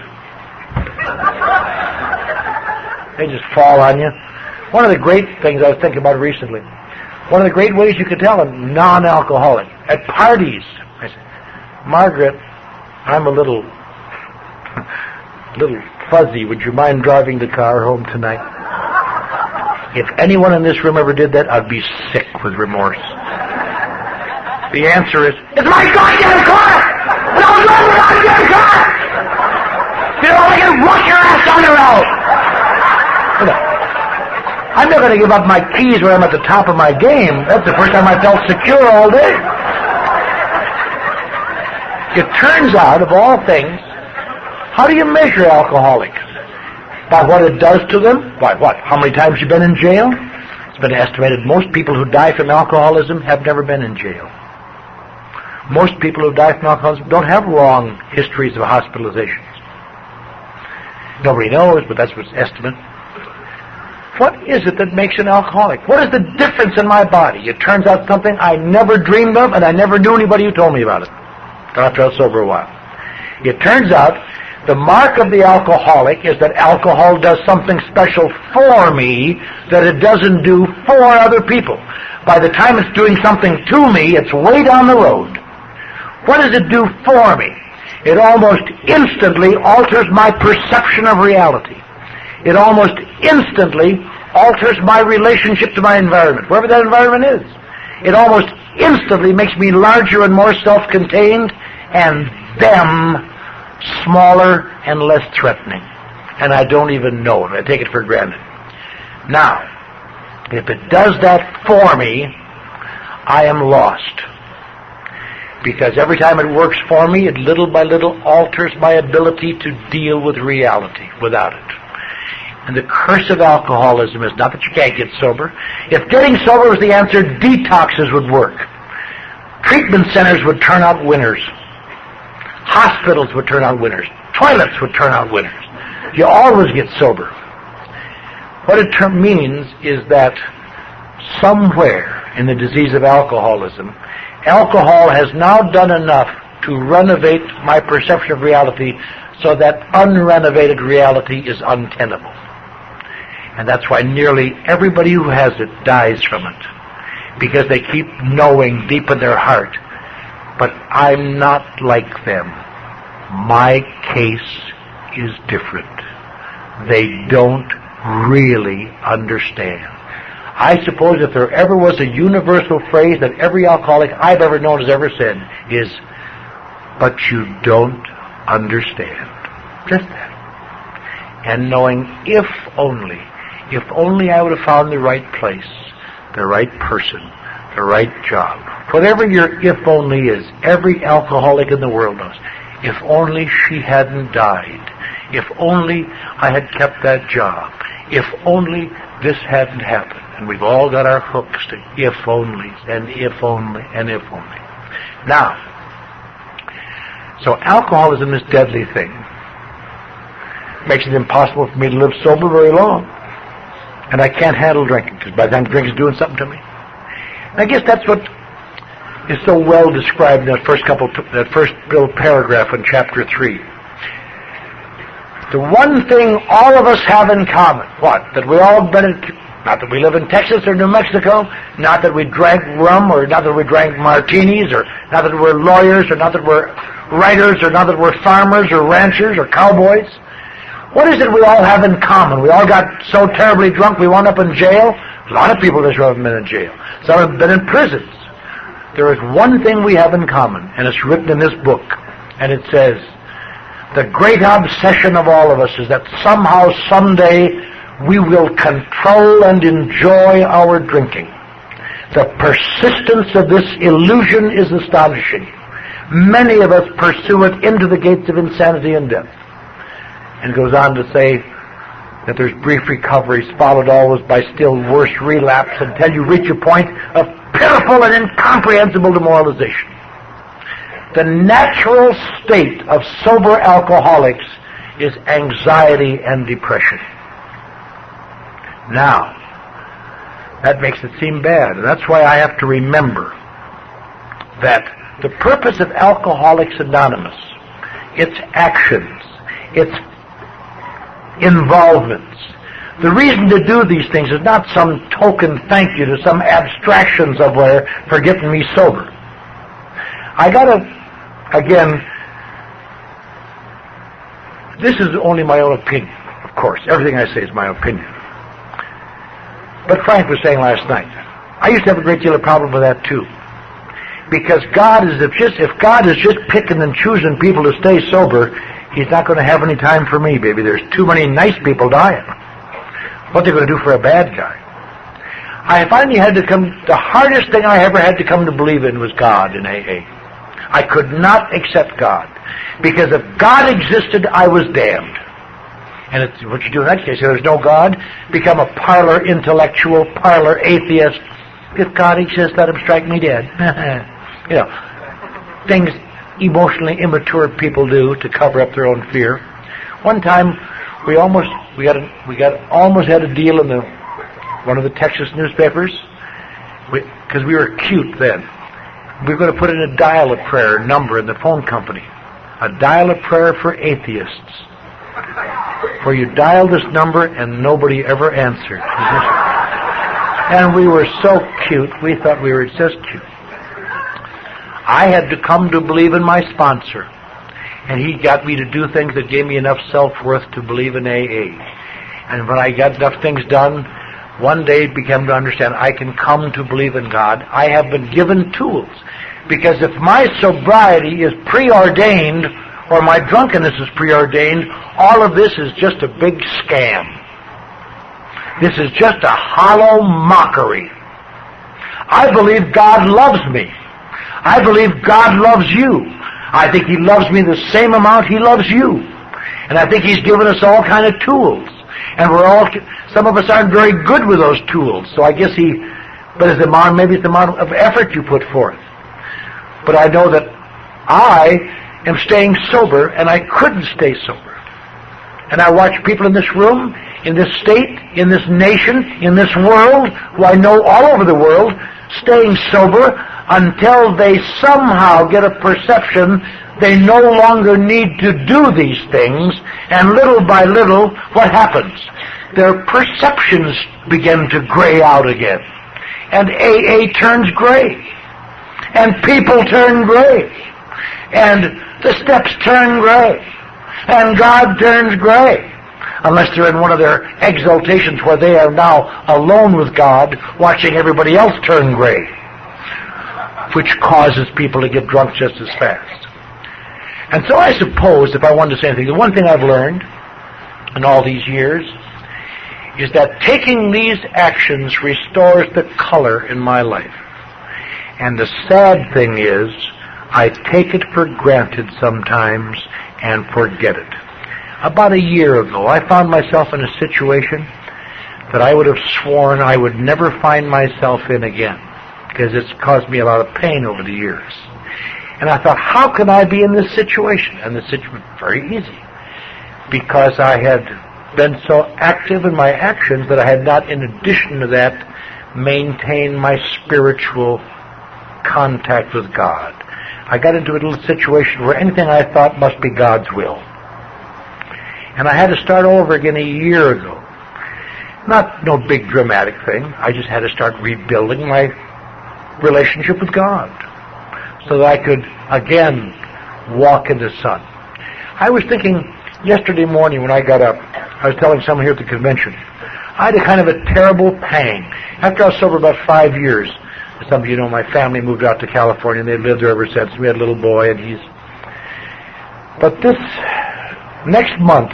They just fall on you. One of the great things I was thinking about recently, one of the great ways you can tell a non-alcoholic, at parties, I say, Margaret, I'm a little fuzzy. Would you mind driving the car home tonight? If anyone in this room ever did that, I'd be sick with remorse. The answer is, it's my goddamn car! Don't drive the goddamn car! You know, I can rush your ass on the road! I'm not going to give up my keys when I'm at the top of my game. That's the first time I felt secure all day. It turns out, of all things, how do you measure alcoholics? By what it does to them? By what? How many times you've been in jail? It's been estimated most people who die from alcoholism have never been in jail. Most people who die from alcoholism don't have long histories of hospitalizations. Nobody knows, but that's what's estimated. What is it that makes an alcoholic? What is the difference in my body? It turns out something I never dreamed of, and I never knew anybody who told me about it. After I was sober a while. It turns out the mark of the alcoholic is that alcohol does something special for me that it doesn't do for other people. By the time it's doing something to me, it's way down the road. What does it do for me? It almost instantly alters my perception of reality. It almost instantly alters my relationship to my environment, wherever that environment is. It almost instantly makes me larger and more self-contained, and them smaller and less threatening. And I don't even know it. I take it for granted. Now, if it does that for me, I am lost. Because every time it works for me, it little by little alters my ability to deal with reality without it. And the curse of alcoholism is not that you can't get sober. If getting sober was the answer, detoxes would work. Treatment centers would turn out winners. Hospitals would turn out winners. Toilets would turn out winners. You always get sober. What it means is that somewhere in the disease of alcoholism, alcohol has now done enough to renovate my perception of reality so that unrenovated reality is untenable. And that's why nearly everybody who has it dies from it, because they keep knowing deep in their heart, but I'm not like them. My case is different. They don't really understand. I suppose if there ever was a universal phrase that every alcoholic I've ever known has ever said is, but you don't understand. Just that. And knowing if only I would have found the right place, the right person, the right job. Whatever your if only is, every alcoholic in the world knows. If only she hadn't died. If only I had kept that job. If only this hadn't happened. And we've all got our hooks to if only, and if only, and if only. Now, so alcoholism is a deadly thing. Makes it impossible for me to live sober very long. And I can't handle drinking, because by the time drinking's doing something to me. And I guess that's what is so well described in that first little paragraph in chapter 3. The one thing all of us have in common, what? That we all been in, not that we live in Texas or New Mexico, not that we drank rum, or not that we drank martinis, or not that we're lawyers, or not that we're writers, or not that we're farmers, or ranchers, or cowboys. What is it we all have in common? We all got so terribly drunk we wound up in jail. A lot of people in this room have been in jail. Some have been in prisons. There is one thing we have in common, and it's written in this book, and it says, the great obsession of all of us is that somehow, someday, we will control and enjoy our drinking. The persistence of this illusion is astonishing. Many of us pursue it into the gates of insanity and death. And goes on to say that there's brief recoveries followed always by still worse relapse until you reach a point of pitiful and incomprehensible demoralization. The natural state of sober alcoholics is anxiety and depression. Now, that makes it seem bad, and that's why I have to remember that the purpose of Alcoholics Anonymous, its actions, its involvements, the reason to do these things is not some token thank you to some abstraction somewhere for getting me sober. I gotta, again, this is only my own opinion, of course. Everything I say is my opinion. But Frank was saying last night, I used to have a great deal of problem with that too. Because if God is just picking and choosing people to stay sober, He's not going to have any time for me, baby. There's too many nice people dying. What they're going to do for a bad guy? I finally had to the hardest thing I ever had to come to believe in was God in AA. I could not accept God. Because if God existed, I was damned. And it's what you do in that case. If there's no God, become a parlor intellectual, parlor atheist. If God exists, let Him strike me dead. You know, things emotionally immature people do to cover up their own fear. One time, we almost had a deal in one of the Texas newspapers, because we were cute then. We were going to put in a dial-a-prayer number in the phone company, a dial-a-prayer for atheists, where you dial this number and nobody ever answered. And we were so cute, we thought we were just cute. I had to come to believe in my sponsor. And he got me to do things that gave me enough self-worth to believe in AA. And when I got enough things done, one day it became to understand I can come to believe in God. I have been given tools. Because if my sobriety is preordained, or my drunkenness is preordained, all of this is just a big scam. This is just a hollow mockery. I believe God loves me. I believe God loves you. I think He loves me the same amount He loves you. And I think He's given us all kind of tools. And some of us aren't very good with those tools. So I guess maybe it's the amount of effort you put forth. But I know that I am staying sober, and I couldn't stay sober. And I watch people in this room, in this state, in this nation, in this world, who I know all over the world, staying sober until they somehow get a perception they no longer need to do these things, and little by little, what happens? Their perceptions begin to gray out again. And AA turns gray. And people turn gray. And the steps turn gray. And God turns gray. Unless they're in one of their exaltations where they are now alone with God, watching everybody else turn gray, which causes people to get drunk just as fast. And so I suppose, if I wanted to say anything, the one thing I've learned in all these years is that taking these actions restores the color in my life. And the sad thing is, I take it for granted sometimes and forget it. About a year ago, I found myself in a situation that I would have sworn I would never find myself in again, because it's caused me a lot of pain over the years. And I thought, how can I be in this situation? And the situation was very easy, because I had been so active in my actions that I had not, in addition to that, maintained my spiritual contact with God. I got into a little situation where anything I thought must be God's will. And I had to start over again a year ago. No big dramatic thing. I just had to start rebuilding my relationship with God so that I could again walk in the sun. I was thinking yesterday morning when I got up, I was telling someone here at the convention, I had a kind of a terrible pang. After I was sober about 5 years, some of you know my family moved out to California, and they've lived there ever since. We had a little boy, and But this next month,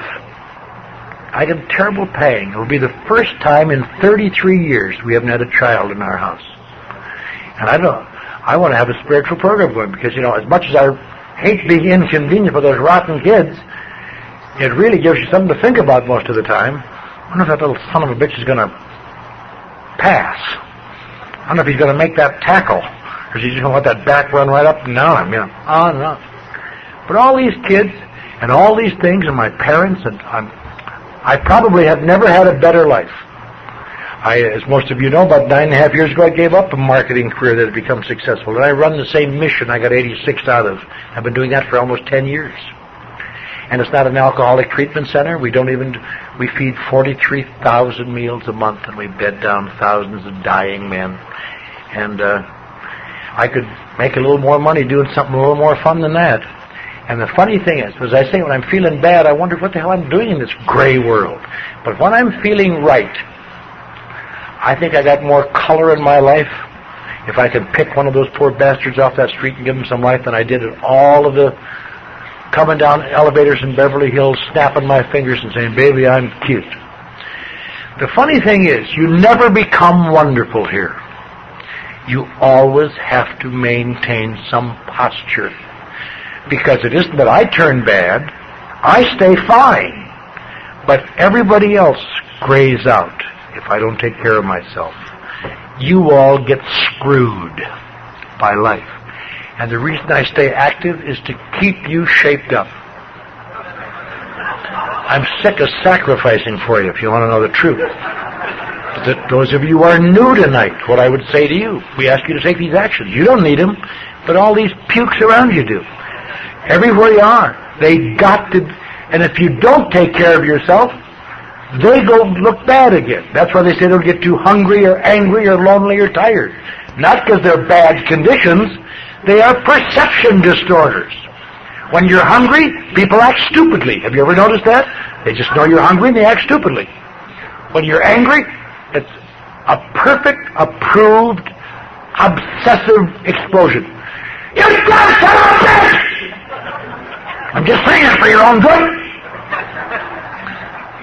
I get a terrible pang. It will be the first time in 33 years we haven't had a child in our house. And I want to have a spiritual program going, because, as much as I hate being inconvenient for those rotten kids, it really gives you something to think about most of the time. I wonder if that little son of a bitch is going to pass. I don't know if he's going to make that tackle, or is he just going to let that back run right up and down him, on and on. But all these kids and all these things and my parents, and I probably have never had a better life. As most of you know, about 9.5 years ago, I gave up a marketing career that had become successful, and I run the same mission I got 86 out of. I've been doing that for almost 10 years. And it's not an alcoholic treatment center. We feed 43,000 meals a month, and we bed down thousands of dying men. And I could make a little more money doing something a little more fun than that. And the funny thing is, as I say, when I'm feeling bad, I wonder what the hell I'm doing in this gray world. But when I'm feeling right, I think I got more color in my life if I can pick one of those poor bastards off that street and give them some life than I did at all of the coming down elevators in Beverly Hills, snapping my fingers and saying, "Baby, I'm cute." The funny thing is, you never become wonderful here. You always have to maintain some posture. Because it isn't that I turn bad, I stay fine. But everybody else grays out if I don't take care of myself. You all get screwed by life. And the reason I stay active is to keep you shaped up. I'm sick of sacrificing for you, if you want to know the truth. Those of you who are new tonight, what I would say to you, we ask you to take these actions. You don't need them, but all these pukes around you do. Everywhere you are, they got to, and if you don't take care of yourself, they go look bad again. That's why they say don't get too hungry or angry or lonely or tired. Not because they're bad conditions. They are perception distorters. When you're hungry, people act stupidly. Have you ever noticed that? They just know you're hungry and they act stupidly. When you're angry, it's a perfect, approved, obsessive explosion. You dumb son of a bitch! I'm just saying it for your own good.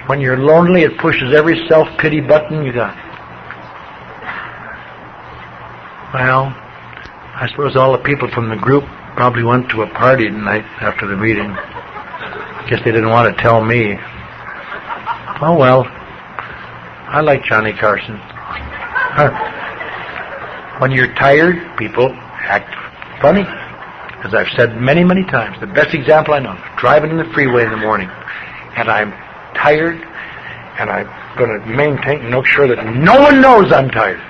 When you're lonely, it pushes every self-pity button you got. Well, I suppose all the people from the group probably went to a party tonight after the meeting. Guess they didn't want to tell me. Oh well, I like Johnny Carson. When you're tired, people act funny. As I've said many, many times, the best example I know, driving in the freeway in the morning, and I'm tired, and I'm going to make sure that no one knows I'm tired.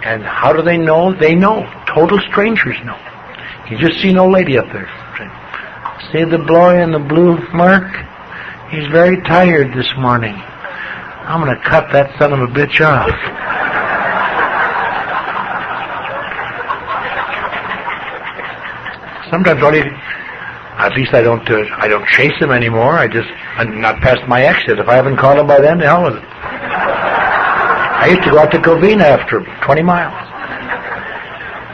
And how do they know? They know. Total strangers know. You just see an old lady up there. See the boy in the blue, Mark? He's very tired this morning. I'm going to cut that son of a bitch off. Sometimes at least I don't chase him anymore. I'm not past my exit. If I haven't caught him by then, the hell with it. I used to go out to Covina after 20 miles.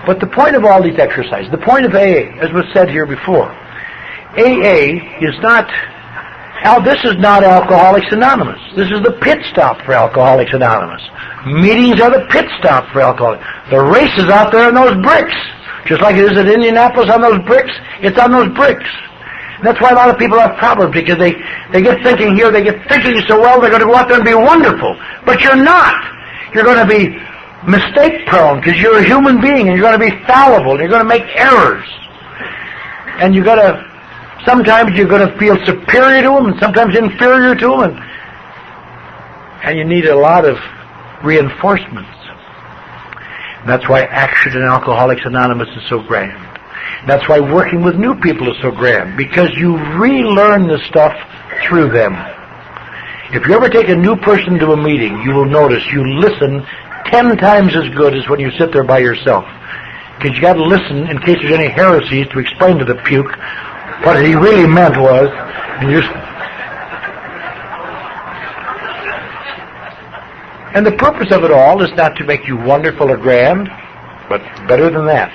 But the point of all these exercises, the point of AA, as was said here before, AA is not, this is not Alcoholics Anonymous. This is the pit stop for Alcoholics Anonymous. Meetings are the pit stop for Alcoholics. The race is out there in those bricks. Just like it is at Indianapolis on those bricks, it's on those bricks. And that's why a lot of people have problems, because they get thinking here, they get thinking so well, they're going to go out there and be wonderful. But you're not. You're going to be mistake-prone, because you're a human being, and you're going to be fallible, and you're going to make errors. And sometimes you're going to feel superior to them, and sometimes inferior to them, and you need a lot of reinforcements. And that's why action in Alcoholics Anonymous is so grand. That's why working with new people is so grand, because you relearn the stuff through them. If you ever take a new person to a meeting, you will notice you listen 10 times as good as when you sit there by yourself. Because you got to listen in case there's any heresies to explain to the puke what he really meant was, and the purpose of it all is not to make you wonderful or grand, but better than that,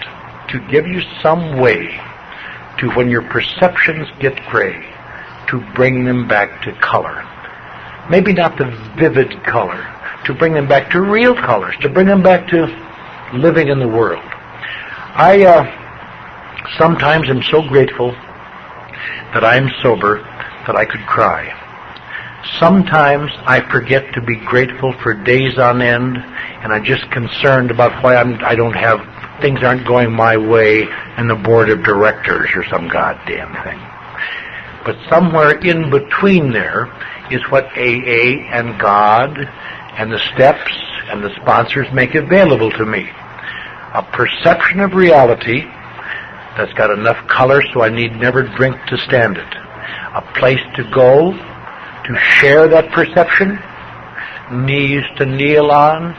to give you some way to, when your perceptions get gray, to bring them back to color. Maybe not the vivid color, to bring them back to real colors, to bring them back to living in the world. I sometimes am so grateful that I'm sober that I could cry. Sometimes I forget to be grateful for days on end, and I'm just concerned about why things aren't going my way in the board of directors or some goddamn thing. But somewhere in between there is what AA and God and the steps and the sponsors make available to me. A perception of reality that's got enough color so I need never drink to stand it. A place to go to share that perception, knees to kneel on,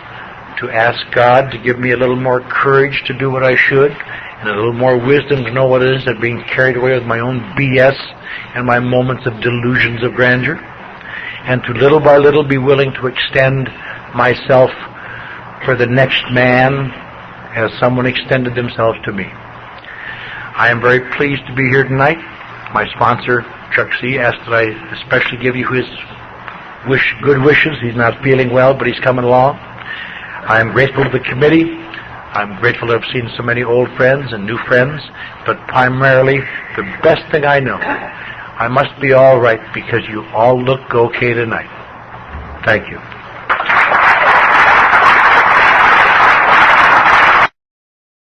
to ask God to give me a little more courage to do what I should, and a little more wisdom to know what it is than being carried away with my own BS and my moments of delusions of grandeur, and to little by little be willing to extend myself for the next man as someone extended themselves to me. I am very pleased to be here tonight. My sponsor, Chuck C., asked that I especially give you his good wishes. He's not feeling well, but he's coming along. I am grateful to the committee. I'm grateful to have seen so many old friends and new friends, but primarily, the best thing I know, I must be all right because you all look okay tonight. Thank you.